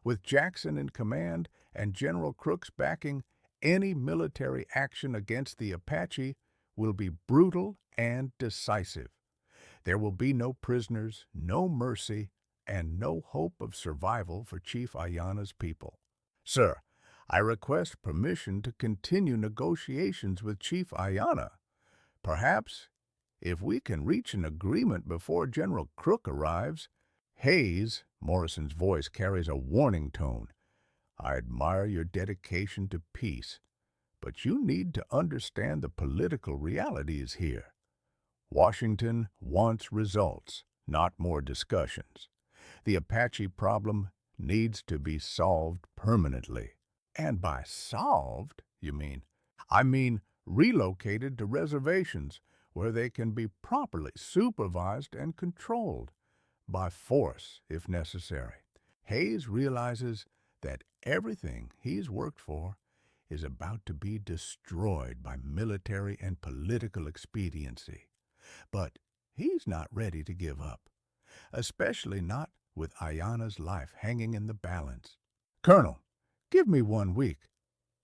With Jackson in command and General Crook's backing, any military action against the Apache will be brutal and decisive. There will be no prisoners, no mercy, and no hope of survival for Chief Ayanna's people. "Sir, I request permission to continue negotiations with Chief Ayanna. Perhaps, if we can reach an agreement before General Crook arrives." "Hayes," Morrison's voice carries a warning tone. "I admire your dedication to peace, but you need to understand the political realities here. Washington wants results, not more discussions. The Apache problem needs to be solved permanently. And by solved, you mean? I mean relocated to reservations where they can be properly supervised and controlled, by force if necessary. Hayes realizes that everything he's worked for is about to be destroyed by military and political expediency. But he's not ready to give up, especially not with Ayana's life hanging in the balance. Colonel, give me 1 week.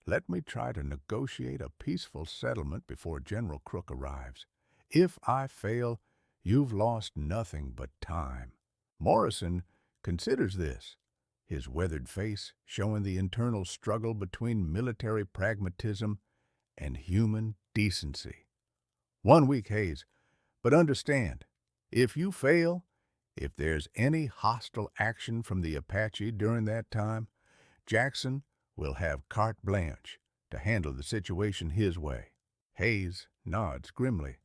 Let me try to negotiate a peaceful settlement before General Crook arrives. If I fail, you've lost nothing but time. Morrison considers this, his weathered face showing the internal struggle between military pragmatism and human decency. 1 week, Hayes, but understand, if you fail, if there's any hostile action from the Apache during that time, Jackson will have carte blanche to handle the situation his way. Hayes nods grimly.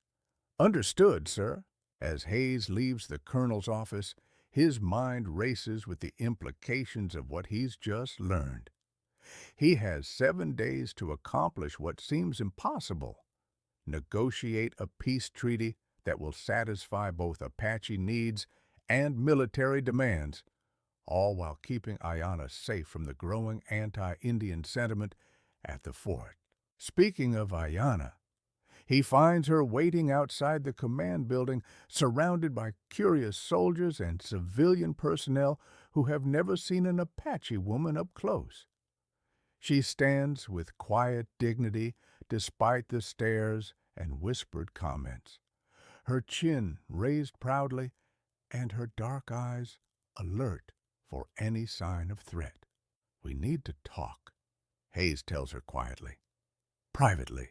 Understood, sir. As Hayes leaves the colonel's office, his mind races with the implications of what he's just learned. He has 7 days to accomplish what seems impossible: negotiate a peace treaty that will satisfy both Apache needs and military demands, all while keeping Ayana safe from the growing anti-Indian sentiment at the fort. Speaking of Ayana, he finds her waiting outside the command building, surrounded by curious soldiers and civilian personnel who have never seen an Apache woman up close. She stands with quiet dignity despite the stares and whispered comments, her chin raised proudly and her dark eyes alert for any sign of threat. We need to talk, Hayes tells her quietly. Privately.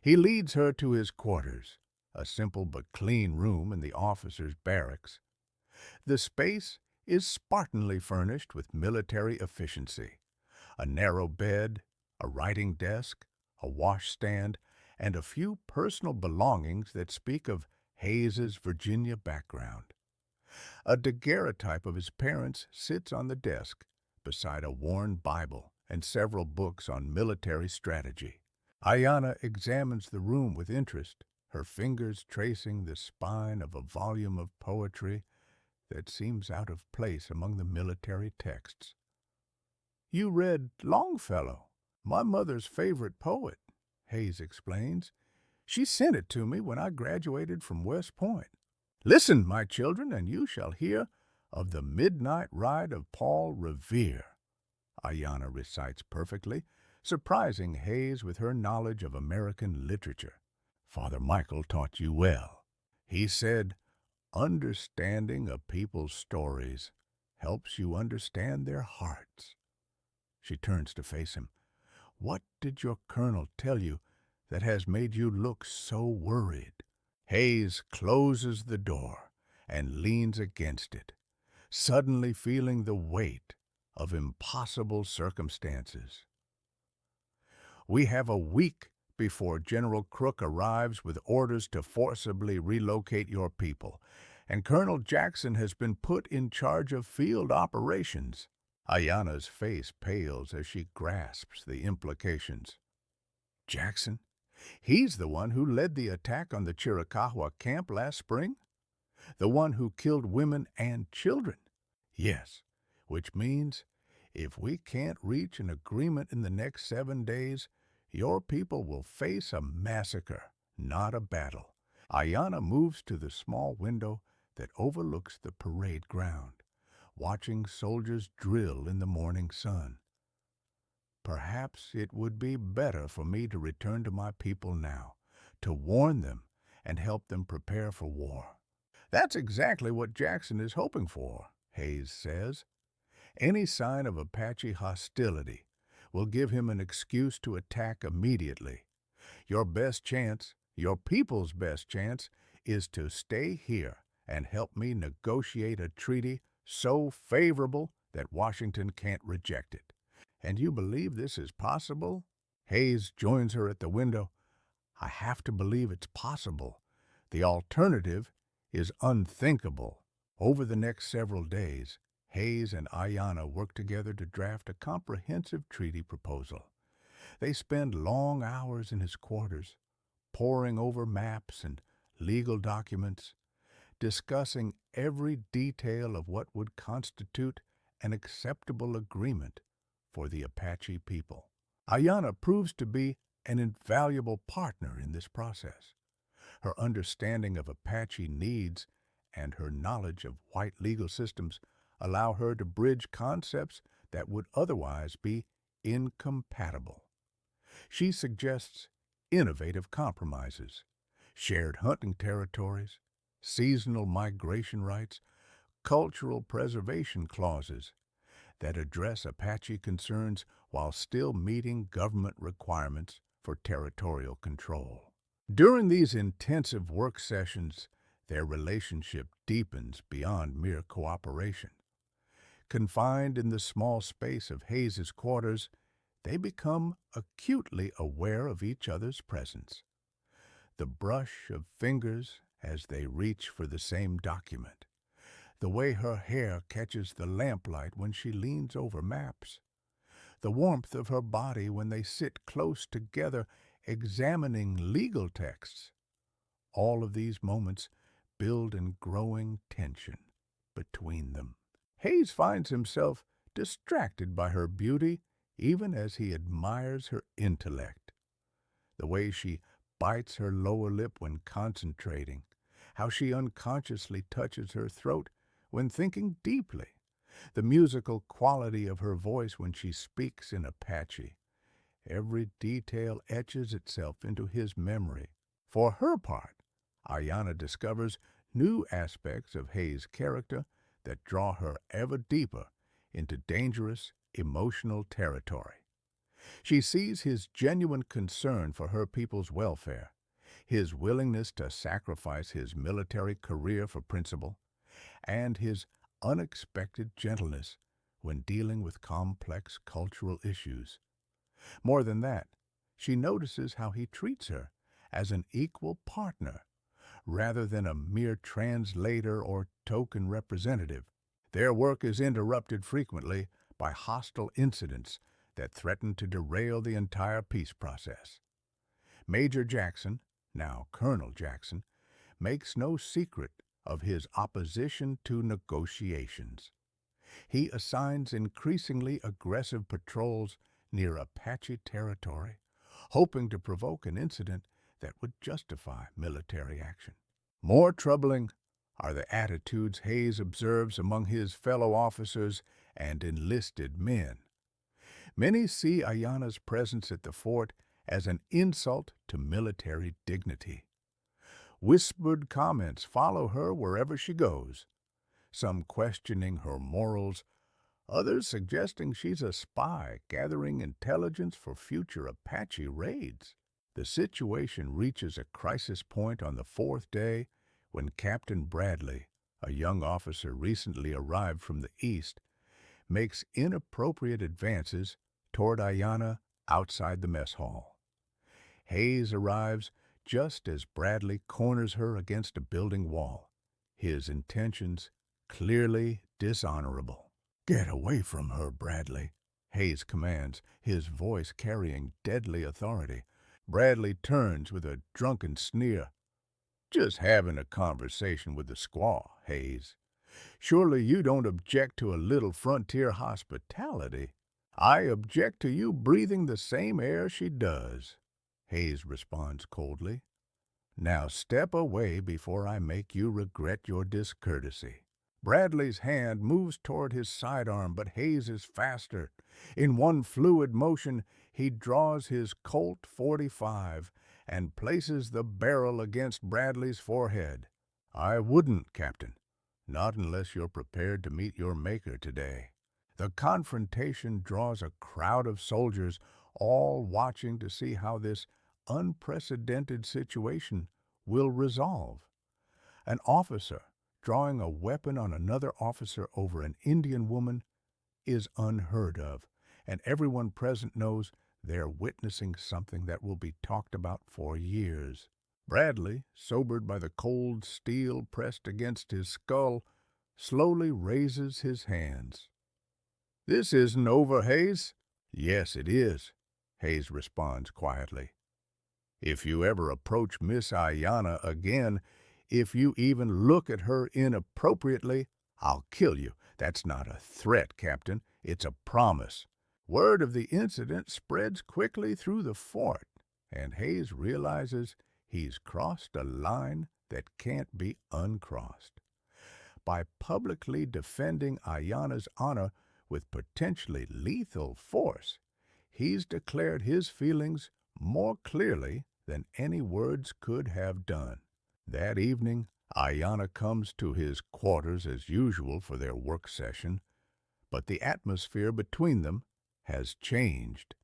He leads her to his quarters, a simple but clean room in the officers' barracks. The space is Spartanly furnished with military efficiency: a narrow bed, a writing desk, a washstand, and a few personal belongings that speak of Hayes's Virginia background. A daguerreotype of his parents sits on the desk, beside a worn Bible and several books on military strategy. Ayana examines the room with interest, her fingers tracing the spine of a volume of poetry that seems out of place among the military texts. You read Longfellow, my mother's favorite poet, Hayes explains. She sent it to me when I graduated from West Point. Listen, my children, and you shall hear of the midnight ride of Paul Revere, Ayana recites perfectly, surprising Hayes with her knowledge of American literature. Father Michael taught you well. He said, understanding a people's stories helps you understand their hearts. She turns to face him. What did your colonel tell you that has made you look so worried? Hayes closes the door and leans against it, suddenly feeling the weight of impossible circumstances. We have a week before General Crook arrives with orders to forcibly relocate your people, and Colonel Jackson has been put in charge of field operations. Ayana's face pales as she grasps the implications. Jackson? He's the one who led the attack on the Chiricahua camp last spring? The one who killed women and children? Yes, which means if we can't reach an agreement in the next 7 days, your people will face a massacre, not a battle. Ayana moves to the small window that overlooks the parade ground, watching soldiers drill in the morning sun. Perhaps it would be better for me to return to my people now, to warn them and help them prepare for war. That's exactly what Jackson is hoping for, Hayes says. Any sign of Apache hostility will give him an excuse to attack immediately. Your best chance, your people's best chance, is to stay here and help me negotiate a treaty so favorable that Washington can't reject it. And you believe this is possible? Hayes joins her at the window. I have to believe it's possible. The alternative is unthinkable. Over the next several days, Hayes and Ayanna work together to draft a comprehensive treaty proposal. They spend long hours in his quarters, poring over maps and legal documents, discussing every detail of what would constitute an acceptable agreement for the Apache people. Ayanna proves to be an invaluable partner in this process. Her understanding of Apache needs and her knowledge of white legal systems allow her to bridge concepts that would otherwise be incompatible. She suggests innovative compromises, shared hunting territories, seasonal migration rights, cultural preservation clauses that address Apache concerns while still meeting government requirements for territorial control. During these intensive work sessions, their relationship deepens beyond mere cooperation. Confined in the small space of Hayes's quarters, they become acutely aware of each other's presence. The brush of fingers as they reach for the same document, the way her hair catches the lamplight when she leans over maps, the warmth of her body when they sit close together examining legal texts. All of these moments build in growing tension between them. Hayes finds himself distracted by her beauty even as he admires her intellect. The way she bites her lower lip when concentrating, how she unconsciously touches her throat when thinking deeply, the musical quality of her voice when she speaks in Apache. Every detail etches itself into his memory. For her part, Ayanna discovers new aspects of Hayes' character that draw her ever deeper into dangerous, emotional territory. She sees his genuine concern for her people's welfare, his willingness to sacrifice his military career for principle, and his unexpected gentleness when dealing with complex cultural issues. More than that, she notices how he treats her as an equal partner rather than a mere translator or token representative. Their work is interrupted frequently by hostile incidents that threaten to derail the entire peace process. Major Jackson, now Colonel Jackson, makes no secret of his opposition to negotiations. He assigns increasingly aggressive patrols near Apache territory, hoping to provoke an incident that would justify military action. More troubling are the attitudes Hayes observes among his fellow officers and enlisted men. Many see Ayanna's presence at the fort as an insult to military dignity. Whispered comments follow her wherever she goes, some questioning her morals, others suggesting she's a spy gathering intelligence for future Apache raids. The situation reaches a crisis point on the fourth day when Captain Bradley, a young officer recently arrived from the east, makes inappropriate advances toward Ayanna outside the mess hall. Hayes arrives just as Bradley corners her against a building wall, his intentions clearly dishonorable. "Get away from her, Bradley," Hayes commands, his voice carrying deadly authority. Bradley turns with a drunken sneer. "Just having a conversation with the squaw, Hayes. Surely you don't object to a little frontier hospitality." "I object to you breathing the same air she does," Hayes responds coldly. "Now step away before I make you regret your discourtesy." Bradley's hand moves toward his sidearm, but Hayes is faster. In one fluid motion, he draws his Colt .45 and places the barrel against Bradley's forehead. "I wouldn't, Captain. Not unless you're prepared to meet your maker today." The confrontation draws a crowd of soldiers, all watching to see how this unprecedented situation will resolve. An officer drawing a weapon on another officer over an Indian woman is unheard of, and everyone present knows they're witnessing something that will be talked about for years. Bradley, sobered by the cold steel pressed against his skull, slowly raises his hands. "This isn't over, Hayes." "Yes, it is," Hayes responds quietly. "If you ever approach Miss Ayana again, if you even look at her inappropriately, I'll kill you. That's not a threat, Captain. It's a promise." Word of the incident spreads quickly through the fort, and Hayes realizes he's crossed a line that can't be uncrossed. By publicly defending Ayana's honor with potentially lethal force, he's declared his feelings more clearly than any words could have done. That evening, Ayana comes to his quarters as usual for their work session, but the atmosphere between them has changed.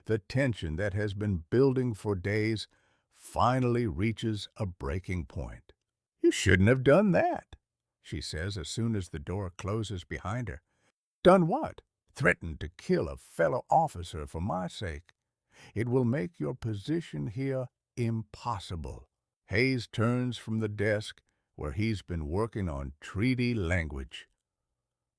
The tension that has been building for days finally reaches a breaking point. "You shouldn't have done that," she says as soon as the door closes behind her. "Done what?" "Threatened to kill a fellow officer for my sake. It will make your position here impossible." Hayes turns from the desk where he's been working on treaty language.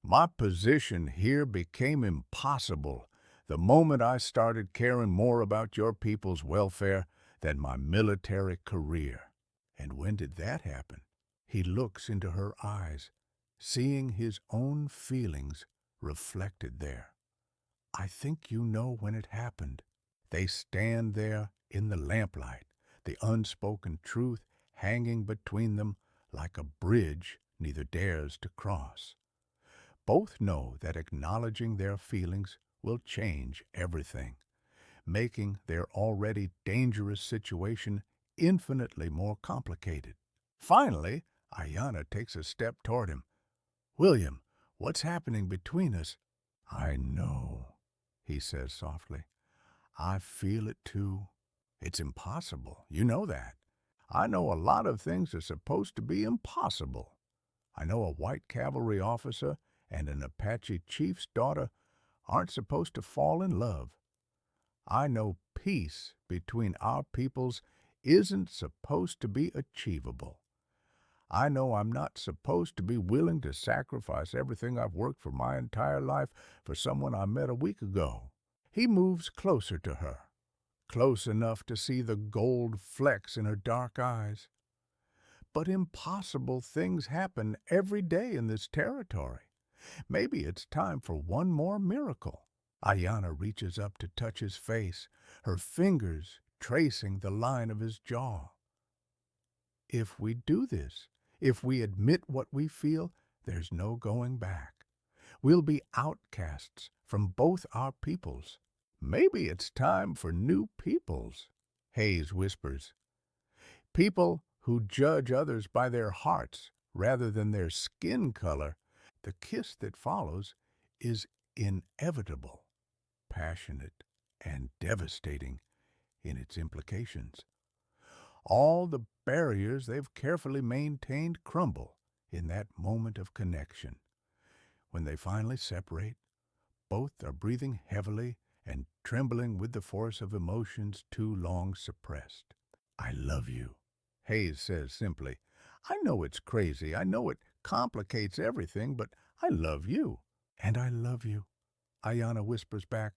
"My position here became impossible the moment I started caring more about your people's welfare than my military career." "And when did that happen?" He looks into her eyes, seeing his own feelings reflected there. "I think you know when it happened." They stand there in the lamplight, the unspoken truth hanging between them like a bridge neither dares to cross. Both know that acknowledging their feelings will change everything, making their already dangerous situation infinitely more complicated. Finally, Ayana takes a step toward him. "William, what's happening between us?" "I know," he says softly. "I feel it too. It's impossible. You know that. I know a lot of things are supposed to be impossible. I know a white cavalry officer and an Apache chief's daughter aren't supposed to fall in love. I know peace between our peoples isn't supposed to be achievable. I know I'm not supposed to be willing to sacrifice everything I've worked for my entire life for someone I met a week ago." He moves closer to her, close enough to see the gold flecks in her dark eyes. "But impossible things happen every day in this territory. Maybe it's time for one more miracle." Ayana reaches up to touch his face, her fingers tracing the line of his jaw. "If we do this, if we admit what we feel, there's no going back. We'll be outcasts from both our peoples." "Maybe it's time for new peoples," Hayes whispers. "People who judge others by their hearts rather than their skin color." The kiss that follows is inevitable, passionate, and devastating in its implications. All the barriers they've carefully maintained crumble in that moment of connection. When they finally separate, both are breathing heavily and trembling with the force of emotions too long suppressed. "I love you," Hayes says simply. "I know it's crazy. I know it complicates everything, but I love you." "And I love you," Ayana whispers back.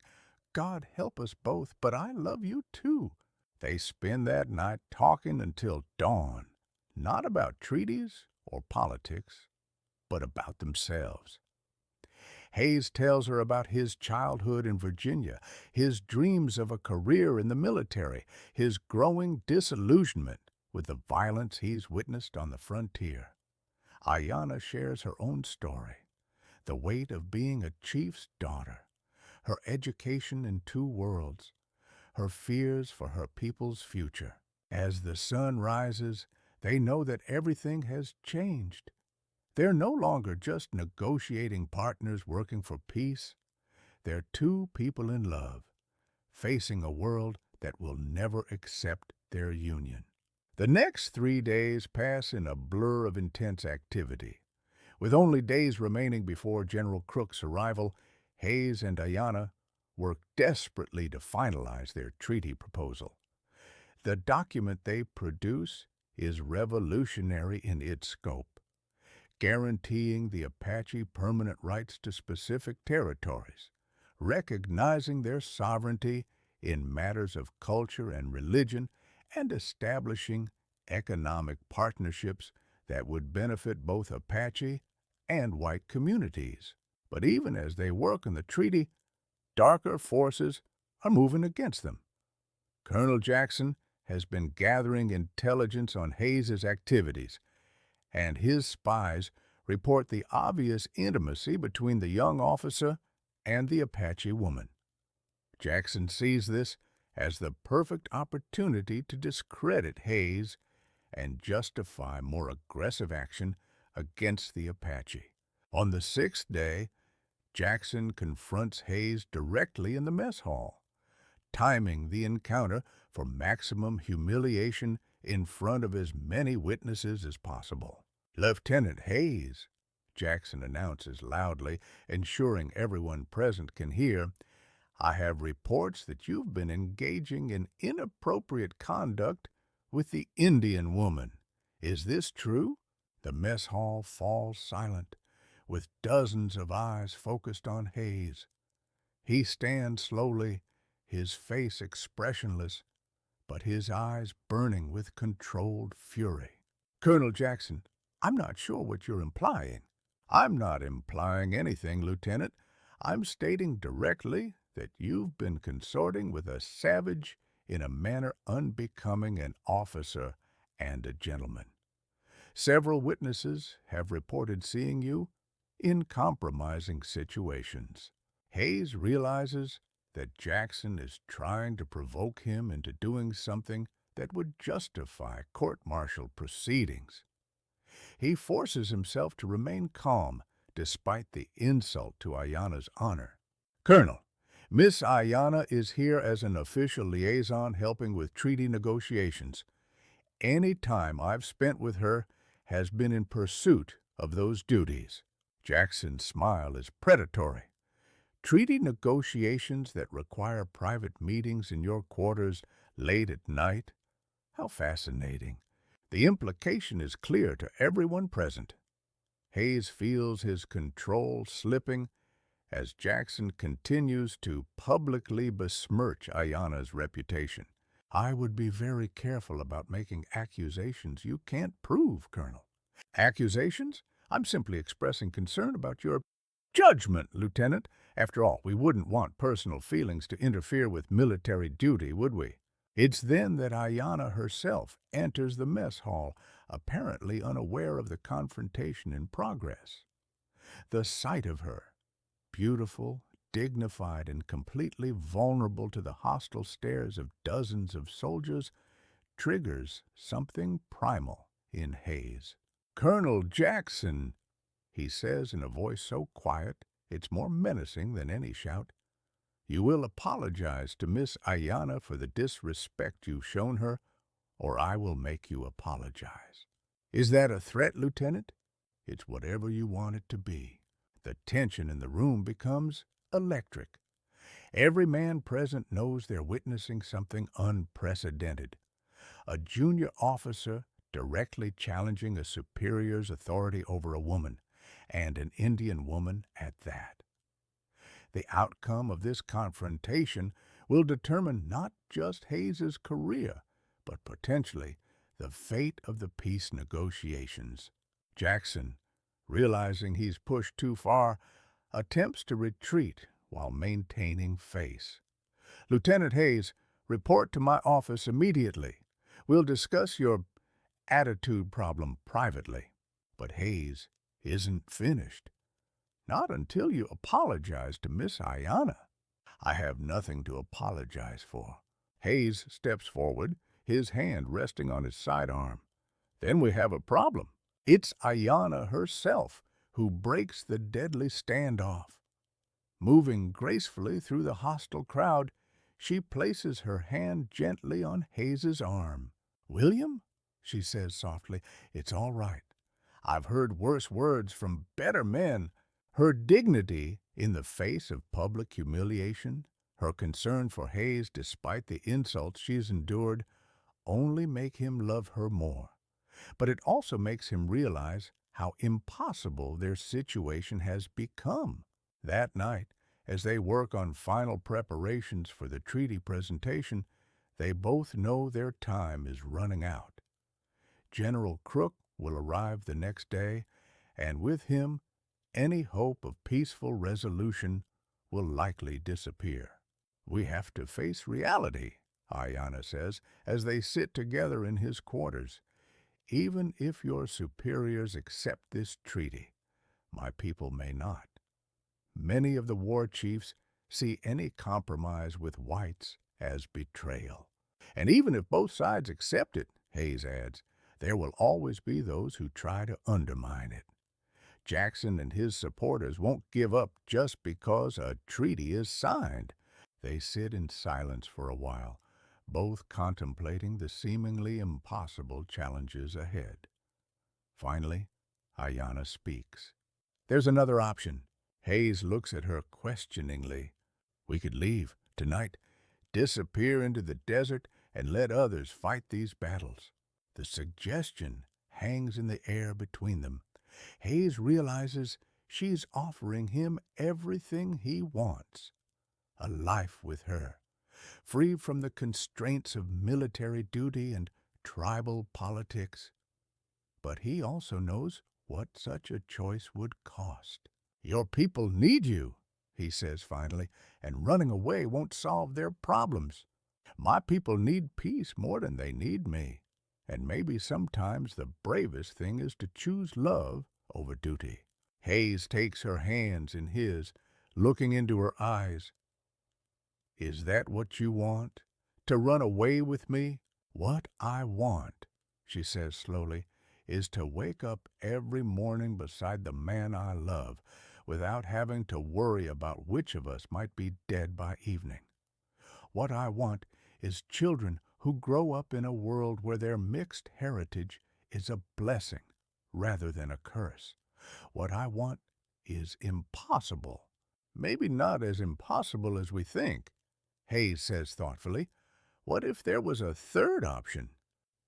"God help us both, but I love you too." They spend that night talking until dawn, not about treaties or politics, but about themselves. Hayes tells her about his childhood in Virginia, his dreams of a career in the military, his growing disillusionment with the violence he's witnessed on the frontier. Ayana shares her own story, the weight of being a chief's daughter, her education in two worlds, her fears for her people's future. As the sun rises, they know that everything has changed. They're no longer just negotiating partners working for peace. They're two people in love, facing a world that will never accept their union. The next 3 days pass in a blur of intense activity. With only days remaining before General Crook's arrival, Hayes and Ayana work desperately to finalize their treaty proposal. The document they produce is revolutionary in its scope. guaranteeing the Apache permanent rights to specific territories, recognizing their sovereignty in matters of culture and religion, and establishing economic partnerships that would benefit both Apache and white communities. But even as they work on the treaty, darker forces are moving against them. Colonel Jackson has been gathering intelligence on Hayes's activities, and his spies report the obvious intimacy between the young officer and the Apache woman. Jackson sees this as the perfect opportunity to discredit Hayes and justify more aggressive action against the Apache. On the sixth day, Jackson confronts Hayes directly in the mess hall, timing the encounter for maximum humiliation in front of as many witnesses as possible. "Lieutenant Hayes," Jackson announces loudly, ensuring everyone present can hear, "I have reports that you've been engaging in inappropriate conduct with the Indian woman. Is this true?" The mess hall falls silent, with dozens of eyes focused on Hayes. He stands slowly, his face expressionless, but his eyes burning with controlled fury. "Colonel Jackson, I'm not sure what you're implying." "I'm not implying anything, Lieutenant. I'm stating directly that you've been consorting with a savage in a manner unbecoming an officer and a gentleman. Several witnesses have reported seeing you in compromising situations." Hayes realizes that Jackson is trying to provoke him into doing something that would justify court-martial proceedings. He forces himself to remain calm despite the insult to Ayana's honor. "Colonel, Miss Ayana is here as an official liaison helping with treaty negotiations. Any time I've spent with her has been in pursuit of those duties." Jackson's smile is predatory. "Treaty negotiations that require private meetings in your quarters late at night? How fascinating. The implication is clear to everyone present." Hayes feels his control slipping as Jackson continues to publicly besmirch Ayana's reputation. "I would be very careful about making accusations you can't prove, Colonel." "Accusations? I'm simply expressing concern about your judgment, Lieutenant. After all, we wouldn't want personal feelings to interfere with military duty, would we?" It's then that Ayana herself enters the mess hall, apparently unaware of the confrontation in progress. The sight of her, beautiful, dignified, and completely vulnerable to the hostile stares of dozens of soldiers, triggers something primal in Hayes. "Colonel Jackson," he says in a voice so quiet it's more menacing than any shout, "you will apologize to Miss Ayana for the disrespect you've shown her, or I will make you apologize." "Is that a threat, Lieutenant?" "It's whatever you want it to be." The tension in the room becomes electric. Every man present knows they're witnessing something unprecedented. A junior officer directly challenging a superior's authority over a woman, and an Indian woman at that. The outcome of this confrontation will determine not just Hayes's career, but potentially the fate of the peace negotiations. Jackson, realizing he's pushed too far, attempts to retreat while maintaining face. "Lieutenant Hayes, report to my office immediately. We'll discuss your attitude problem privately." But Hayes isn't finished. "Not until you apologize to Miss Ayana." "I have nothing to apologize for." Hayes steps forward, his hand resting on his sidearm. "Then we have a problem. It's Ayana herself who breaks the deadly standoff. Moving gracefully through the hostile crowd, she places her hand gently on Hayes's arm. "William," she says softly, "it's all right. I've heard worse words from better men." Her dignity in the face of public humiliation, her concern for Hayes despite the insults she's endured, only make him love her more. But it also makes him realize how impossible their situation has become. That night, as they work on final preparations for the treaty presentation, they both know their time is running out. General Crook will arrive the next day, and with him, any hope of peaceful resolution will likely disappear. We have to face reality, Ayanna says, as they sit together in his quarters. Even if your superiors accept this treaty, my people may not. Many of the war chiefs see any compromise with whites as betrayal. And even if both sides accept it, Hayes adds, there will always be those who try to undermine it. Jackson and his supporters won't give up just because a treaty is signed. They sit in silence for a while, both contemplating the seemingly impossible challenges ahead. Finally, Ayanna speaks. There's another option. Hayes looks at her questioningly. We could leave tonight, disappear into the desert, and let others fight these battles. The suggestion hangs in the air between them. Hayes realizes she's offering him everything he wants. A life with her, free from the constraints of military duty and tribal politics. But he also knows what such a choice would cost. Your people need you, he says finally, and running away won't solve their problems. My people need peace more than they need me. And maybe sometimes the bravest thing is to choose love over duty. Hayes takes her hands in his, looking into her eyes. Is that what you want? To run away with me? What I want, she says slowly, is to wake up every morning beside the man I love without having to worry about which of us might be dead by evening. What I want is children who grow up in a world where their mixed heritage is a blessing rather than a curse. What I want is impossible. Maybe not as impossible as we think, Hayes says thoughtfully. What if there was a third option?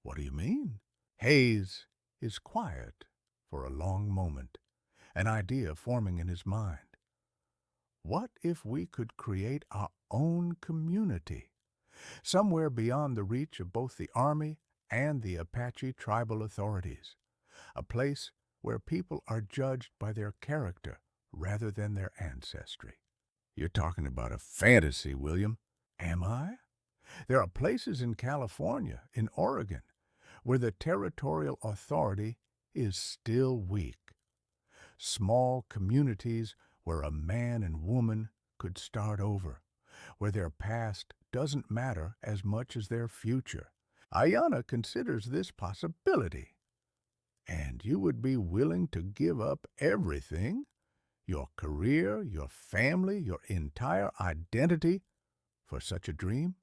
What do you mean? Hayes is quiet for a long moment, an idea forming in his mind. What if we could create our own community, somewhere beyond the reach of both the Army and the Apache tribal authorities, a place where people are judged by their character rather than their ancestry? You're talking about a fantasy, William. Am I? There are places in California, in Oregon, where the territorial authority is still weak. Small communities where a man and woman could start over, where their past doesn't matter as much as their future. Ayanna considers this possibility. And you would be willing to give up everything, your career, your family, your entire identity, for such a dream?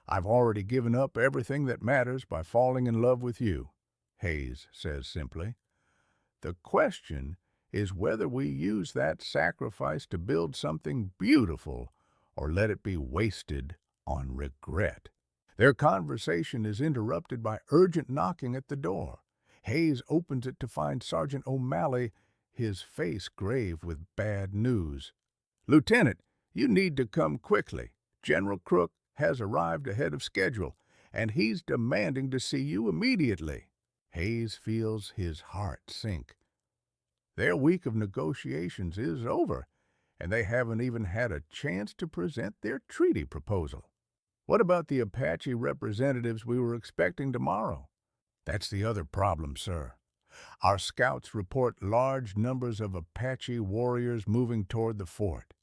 I've already given up everything that matters by falling in love with you, Hayes says simply. The question is whether we use that sacrifice to build something beautiful or let it be wasted on regret. Their conversation is interrupted by urgent knocking at the door. Hayes opens it to find Sergeant O'Malley, his face grave with bad news. Lieutenant, you need to come quickly. General Crook has arrived ahead of schedule, and he's demanding to see you immediately. Hayes feels his heart sink. Their week of negotiations is over, and they haven't even had a chance to present their treaty proposal. What about the Apache representatives we were expecting tomorrow? That's the other problem, sir. Our scouts report large numbers of Apache warriors moving toward the fort.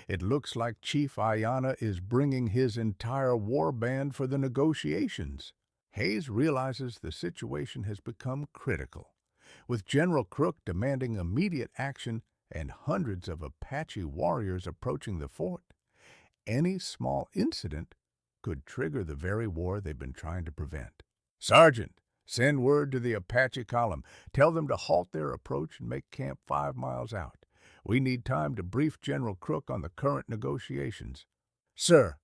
It looks like Chief Ayanna is bringing his entire war band for the negotiations. Hayes realizes the situation has become critical. With General Crook demanding immediate action and hundreds of Apache warriors approaching the fort, any small incident could trigger the very war they've been trying to prevent. Sergeant, send word to the Apache column. Tell them to halt their approach and make camp 5 miles out. We need time to brief General Crook on the current negotiations. Sir,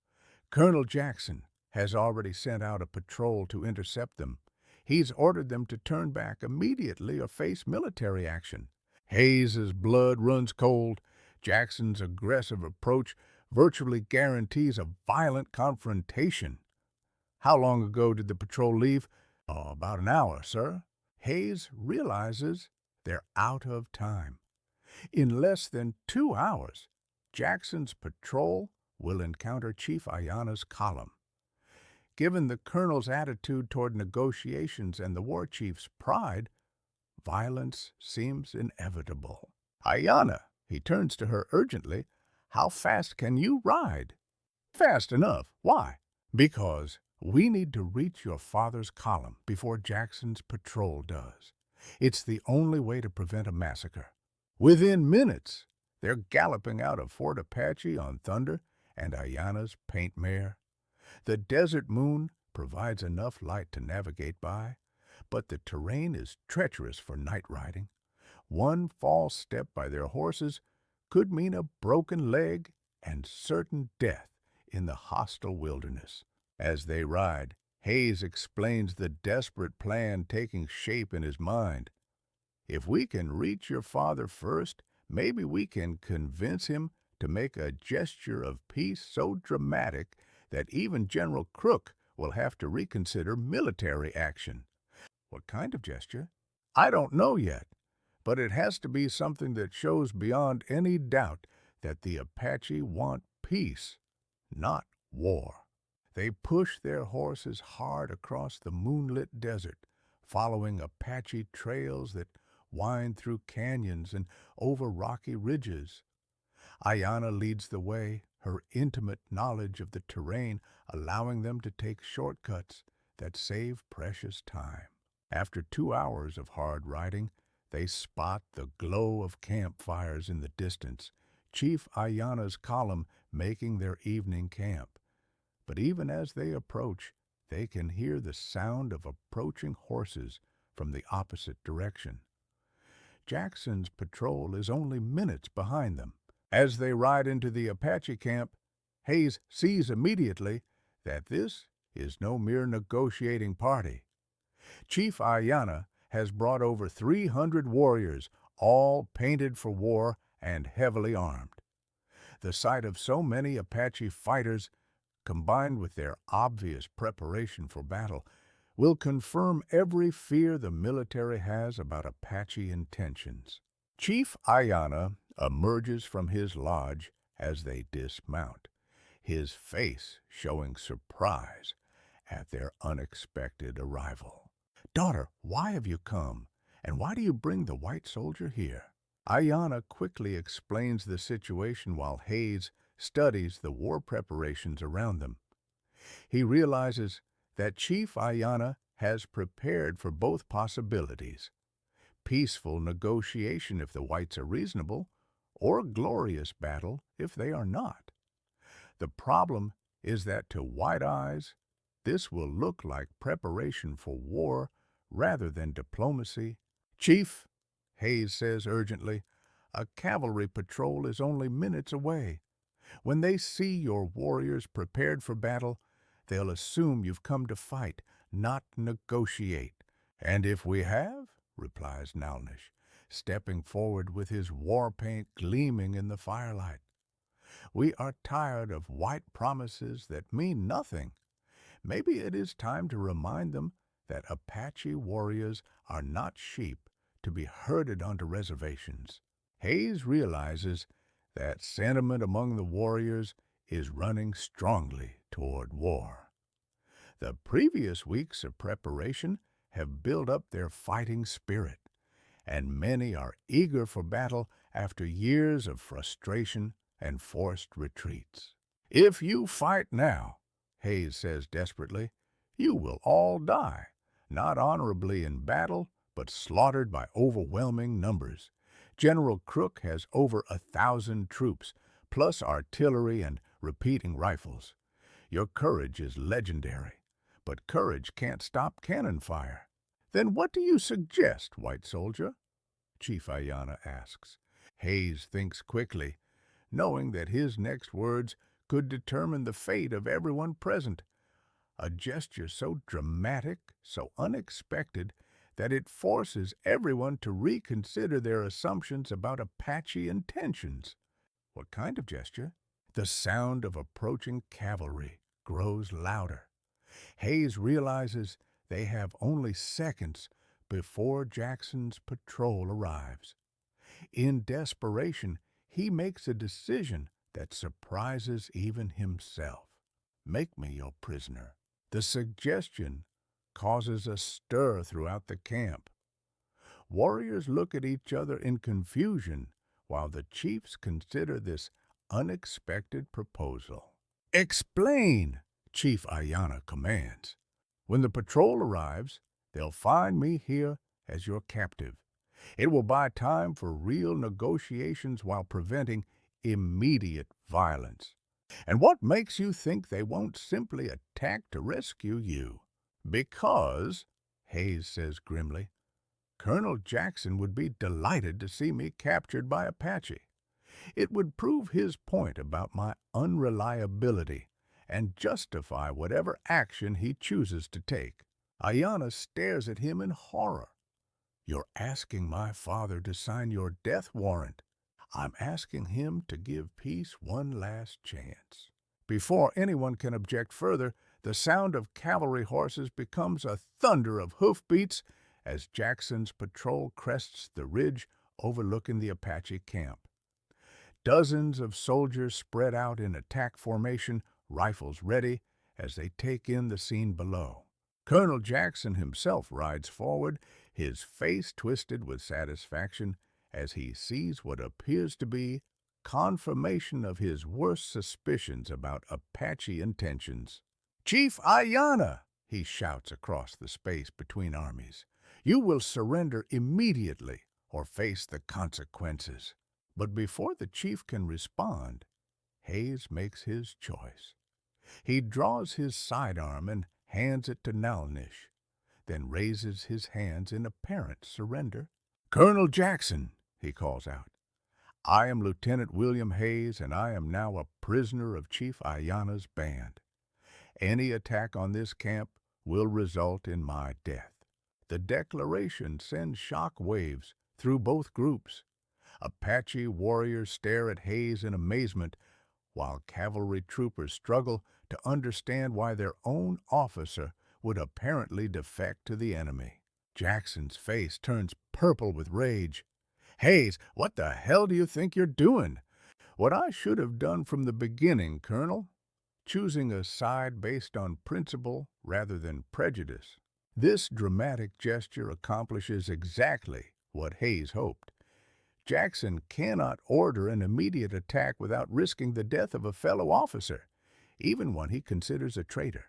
Colonel Jackson has already sent out a patrol to intercept them. He's ordered them to turn back immediately or face military action. Hayes's blood runs cold. Jackson's aggressive approach virtually guarantees a violent confrontation. How long ago did the patrol leave? Oh, about an hour, sir. Hayes realizes they're out of time. In less than 2 hours, Jackson's patrol will encounter Chief Ayana's column. Given the colonel's attitude toward negotiations and the war chief's pride, violence seems inevitable. Ayana, he turns to her urgently, how fast can you ride? Fast enough. Why? Because we need to reach your father's column before Jackson's patrol does. It's the only way to prevent a massacre. Within minutes, they're galloping out of Fort Apache on Thunder and Ayana's paint mare. The desert moon provides enough light to navigate by, but the terrain is treacherous for night riding. One false step by their horses could mean a broken leg and certain death in the hostile wilderness. As they ride, Hayes explains the desperate plan taking shape in his mind. If we can reach your father first, maybe we can convince him to make a gesture of peace so dramatic that even General Crook will have to reconsider military action. What kind of gesture? I don't know yet, but it has to be something that shows beyond any doubt that the Apache want peace, not war. They push their horses hard across the moonlit desert, following Apache trails that wind through canyons and over rocky ridges. Ayana leads the way, her intimate knowledge of the terrain allowing them to take shortcuts that save precious time. After 2 hours of hard riding, they spot the glow of campfires in the distance, Chief Ayana's column making their evening camp. But even as they approach, they can hear the sound of approaching horses from the opposite direction. Jackson's patrol is only minutes behind them. As they ride into the Apache camp, Hayes sees immediately that this is no mere negotiating party. Chief Ayana has brought over 300 warriors, all painted for war and heavily armed. The sight of so many Apache fighters, combined with their obvious preparation for battle, will confirm every fear the military has about Apache intentions. Chief Ayana emerges from his lodge as they dismount, his face showing surprise at their unexpected arrival. Daughter, why have you come? And why do you bring the white soldier here? Ayana quickly explains the situation while Hayes studies the war preparations around them. He realizes that Chief Ayana has prepared for both possibilities: peaceful negotiation if the whites are reasonable, or glorious battle if they are not. The problem is that to white eyes, this will look like preparation for war rather than diplomacy. Chief, Hayes says urgently, a cavalry patrol is only minutes away. When they see your warriors prepared for battle, they'll assume you've come to fight, not negotiate. And if we have, replies Nalnish, stepping forward with his war paint gleaming in the firelight, we are tired of white promises that mean nothing. Maybe it is time to remind them that Apache warriors are not sheep to be herded onto reservations. Hayes realizes that sentiment among the warriors is running strongly toward war. The previous weeks of preparation have built up their fighting spirit, and many are eager for battle after years of frustration and forced retreats. If you fight now, Hayes says desperately, you will all die, not honorably in battle, but slaughtered by overwhelming numbers. General Crook has over 1,000 troops, plus artillery and repeating rifles. Your courage is legendary, but courage can't stop cannon fire. Then what do you suggest, white soldier? Chief Ayana asks. Hayes thinks quickly, knowing that his next words could determine the fate of everyone present. a gesture so dramatic, so unexpected, that it forces everyone to reconsider their assumptions about Apache intentions. What kind of gesture? The sound of approaching cavalry grows louder. Hayes realizes they have only seconds before Jackson's patrol arrives. In desperation, he makes a decision that surprises even himself. Make me your prisoner. The suggestion causes a stir throughout the camp. Warriors look at each other in confusion while the chiefs consider this unexpected proposal. Explain, Chief Ayana commands. When the patrol arrives, they'll find me here as your captive. It will buy time for real negotiations while preventing immediate violence. And what makes you think they won't simply attack to rescue you? Because, Hayes says grimly, Colonel Jackson would be delighted to see me captured by Apache. It would prove his point about my unreliability and justify whatever action he chooses to take. Ayana stares at him in horror. You're asking my father to sign your death warrant. I'm asking him to give peace one last chance. Before anyone can object further, the sound of cavalry horses becomes a thunder of hoofbeats as Jackson's patrol crests the ridge overlooking the Apache camp. Dozens of soldiers spread out in attack formation, rifles ready, as they take in the scene below. Colonel Jackson himself rides forward, his face twisted with satisfaction as he sees what appears to be confirmation of his worst suspicions about Apache intentions. Chief Ayana, he shouts across the space between armies, you will surrender immediately or face the consequences. But before the chief can respond, Hayes makes his choice. He draws his sidearm and hands it to Nalnish, then raises his hands in apparent surrender. Colonel Jackson, he calls out, I am Lieutenant William Hayes, and I am now a prisoner of Chief Ayana's band. Any attack on this camp will result in my death. The declaration sends shock waves through both groups. Apache warriors stare at Hayes in amazement, while cavalry troopers struggle to understand why their own officer would apparently defect to the enemy. Jackson's face turns purple with rage. Hayes, what the hell do you think you're doing? What I should have done from the beginning, Colonel. Choosing a side based on principle rather than prejudice. This dramatic gesture accomplishes exactly what Hayes hoped. Jackson cannot order an immediate attack without risking the death of a fellow officer, even one he considers a traitor.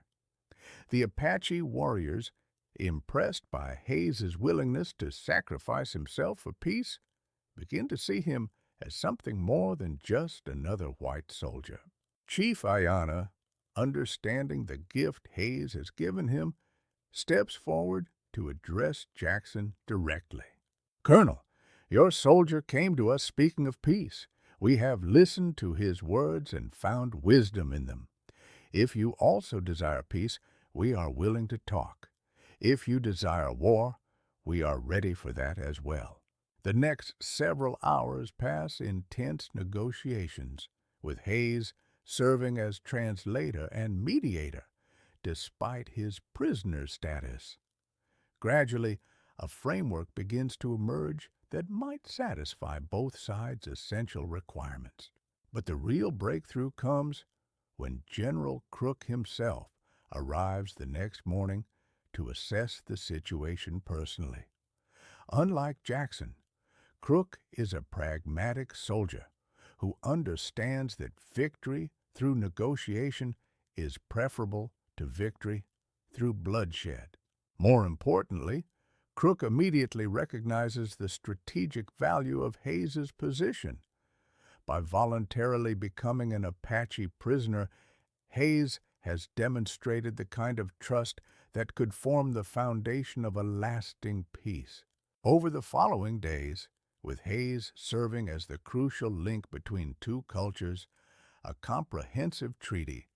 The Apache warriors, impressed by Hayes's willingness to sacrifice himself for peace, begin to see him as something more than just another white soldier. Chief Ayana, understanding the gift Hayes has given him, steps forward to address Jackson directly. Colonel, your soldier came to us speaking of peace. We have listened to his words and found wisdom in them. If you also desire peace, we are willing to talk. If you desire war, we are ready for that as well. The next several hours pass in tense negotiations, with Hayes serving as translator and mediator, despite his prisoner status. Gradually, a framework begins to emerge that might satisfy both sides' essential requirements. But the real breakthrough comes when General Crook himself arrives the next morning to assess the situation personally. Unlike Jackson, Crook is a pragmatic soldier who understands that victory through negotiation is preferable to victory through bloodshed. More importantly, Crook immediately recognizes the strategic value of Hayes's position. By voluntarily becoming an Apache prisoner, Hayes has demonstrated the kind of trust that could form the foundation of a lasting peace. Over the following days, with Hayes serving as the crucial link between two cultures, a comprehensive treaty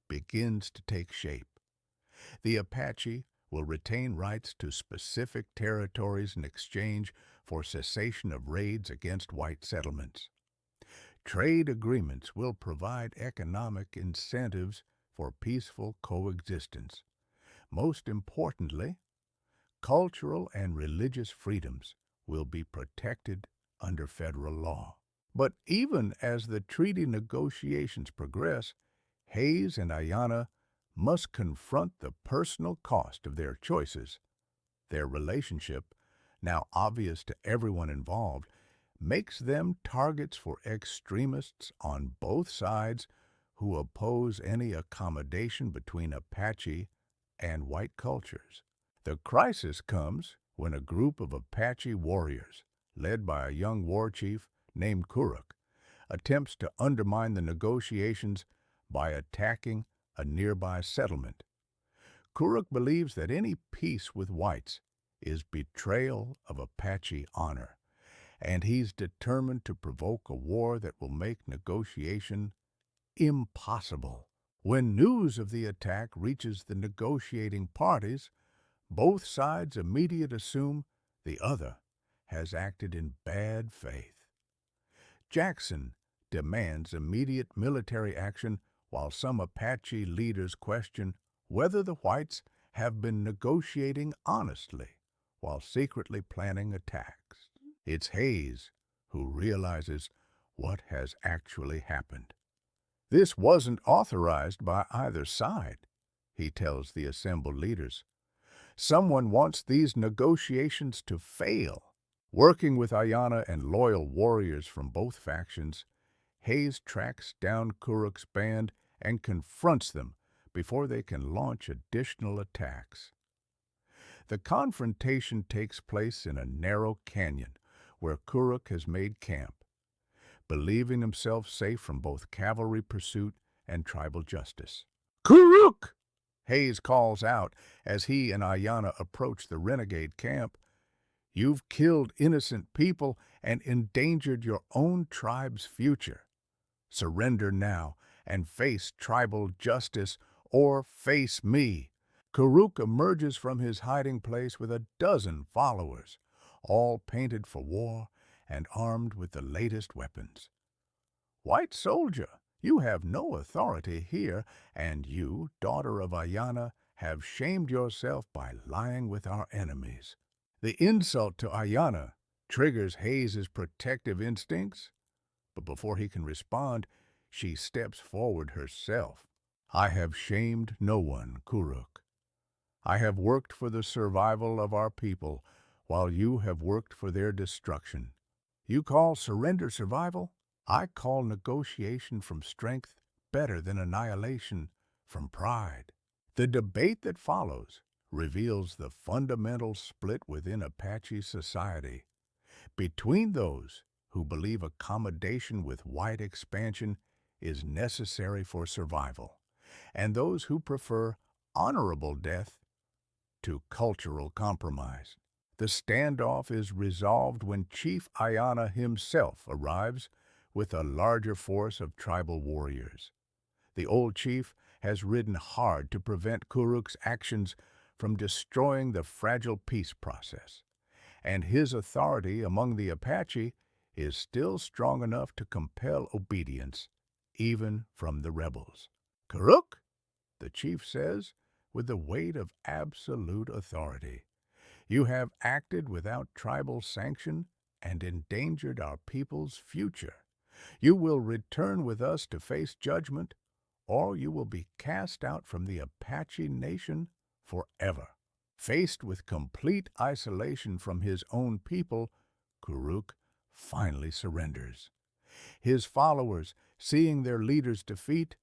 begins to take shape. The Apache will retain rights to specific territories in exchange for cessation of raids against white settlements. Trade agreements will provide economic incentives for peaceful coexistence. Most importantly, cultural and religious freedoms will be protected under federal law. But even as the treaty negotiations progress, Hayes and Ayana must confront the personal cost of their choices. Their relationship, now obvious to everyone involved, makes them targets for extremists on both sides who oppose any accommodation between Apache and white cultures. The crisis comes when a group of Apache warriors, led by a young war chief named Kuruk, attempts to undermine the negotiations by attacking a nearby settlement. Kuruk believes that any peace with whites is betrayal of Apache honor, and he's determined to provoke a war that will make negotiation impossible. When news of the attack reaches the negotiating parties, both sides immediately assume the other has acted in bad faith. Jackson demands immediate military action while some Apache leaders question whether the whites have been negotiating honestly while secretly planning attacks. It's Hayes who realizes what has actually happened. This wasn't authorized by either side, he tells the assembled leaders. Someone wants these negotiations to fail. Working with Ayana and loyal warriors from both factions, Hayes tracks down Kuruk's band and confronts them before they can launch additional attacks. The confrontation takes place in a narrow canyon where Kuruk has made camp. Believing himself safe from both cavalry pursuit and tribal justice. Kuruk! Hayes calls out as he and Ayana approach the renegade camp. You've killed innocent people and endangered your own tribe's future. Surrender now and face tribal justice or face me. Kuruk emerges from his hiding place with a dozen followers, all painted for war and armed with the latest weapons. White soldier, you have no authority here, and you, daughter of Ayana, have shamed yourself by lying with our enemies. The insult to Ayana triggers Hayes's protective instincts, but before he can respond, she steps forward herself. I have shamed no one, Kuruk. I have worked for the survival of our people, while you have worked for their destruction. You call surrender survival? I call negotiation from strength better than annihilation from pride. The debate that follows reveals the fundamental split within Apache society. Between those who believe accommodation with white expansion is necessary for survival, and those who prefer honorable death to cultural compromise. The standoff is resolved when Chief Ayana himself arrives with a larger force of tribal warriors. The old chief has ridden hard to prevent Kuruk's actions from destroying the fragile peace process, and his authority among the Apache is still strong enough to compel obedience, even from the rebels. Kuruk, the chief says, with the weight of absolute authority, you have acted without tribal sanction and endangered our people's future. You will return with us to face judgment, or you will be cast out from the Apache nation forever. Faced with complete isolation from his own people, Kuruk finally surrenders. His followers, seeing their leader's defeat,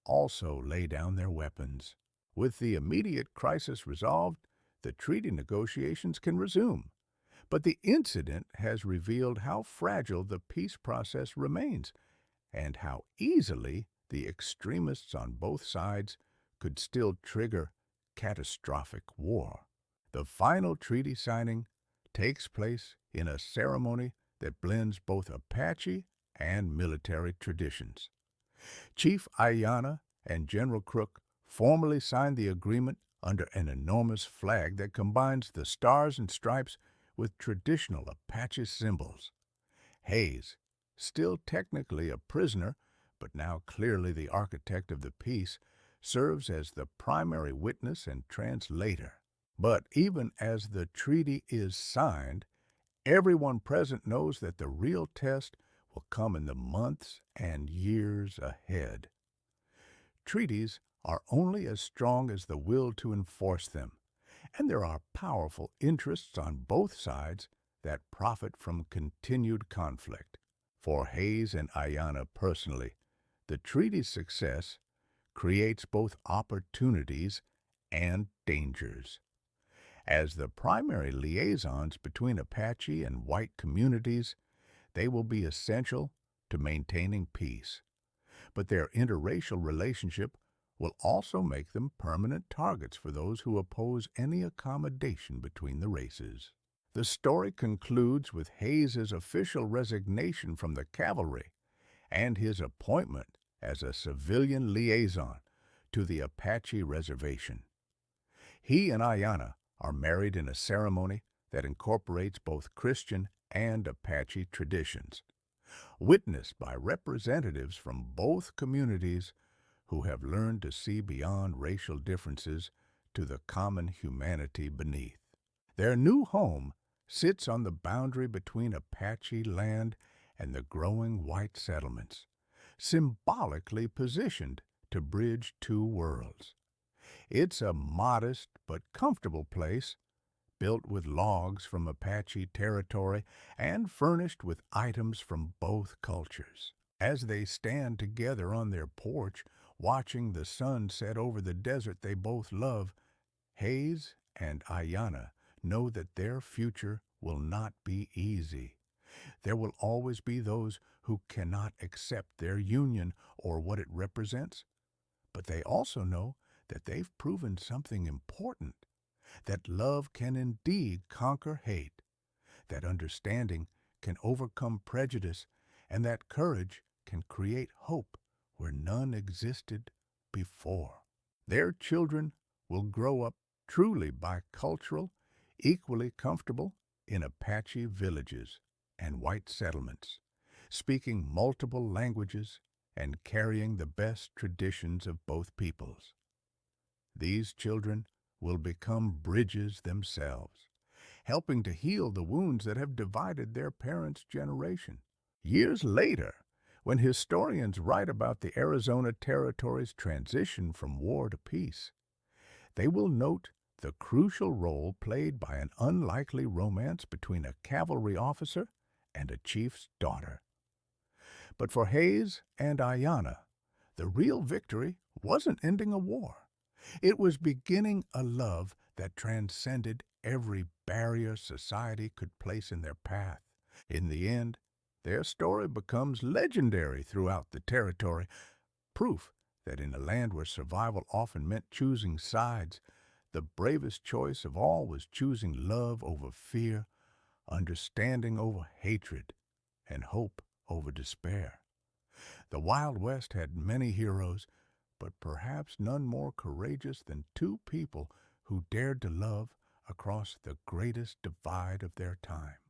also lay down their weapons. With the immediate crisis resolved, the treaty negotiations can resume. But the incident has revealed how fragile the peace process remains and how easily the extremists on both sides could still trigger catastrophic war. The final treaty signing takes place in a ceremony that blends both Apache and military traditions. Chief Ayana and General Crook formally signed the agreement under an enormous flag that combines the stars and stripes with traditional Apache symbols. Hayes, still technically a prisoner, but now clearly the architect of the peace, serves as the primary witness and translator. But even as the treaty is signed, everyone present knows that the real test will come in the months and years ahead. Treaties are only as strong as the will to enforce them, and there are powerful interests on both sides that profit from continued conflict. For Hayes and Ayana personally, the treaty's success creates both opportunities and dangers. As the primary liaisons between Apache and white communities, they will be essential to maintaining peace. But their interracial relationship will also make them permanent targets for those who oppose any accommodation between the races. The story concludes with Hayes's official resignation from the cavalry and his appointment as a civilian liaison to the Apache reservation. He and Ayana are married in a ceremony that incorporates both Christian and Apache traditions, witnessed by representatives from both communities who have learned to see beyond racial differences to the common humanity beneath. Their new home sits on the boundary between Apache land and the growing white settlements, symbolically positioned to bridge two worlds. It's a modest but comfortable place, built with logs from Apache territory and furnished with items from both cultures. As they stand together on their porch, watching the sun set over the desert they both love, Hayes and Ayana know that their future will not be easy. There will always be those who cannot accept their union or what it represents, but they also know that they've proven something important, that love can indeed conquer hate, that understanding can overcome prejudice, and that courage can create hope where none existed before. Their children will grow up truly bicultural, equally comfortable in Apache villages and white settlements, speaking multiple languages and carrying the best traditions of both peoples. These children will become bridges themselves, helping to heal the wounds that have divided their parents' generation. Years later, when historians write about the Arizona Territory's transition from war to peace, they will note the crucial role played by an unlikely romance between a cavalry officer and a chief's daughter. But for Hayes and Ayana, the real victory wasn't ending a war. It was beginning a love that transcended every barrier society could place in their path. In the end, their story becomes legendary throughout the territory, proof that in a land where survival often meant choosing sides, the bravest choice of all was choosing love over fear, understanding over hatred, and hope over despair. The Wild West had many heroes, but perhaps none more courageous than two people who dared to love across the greatest divide of their time.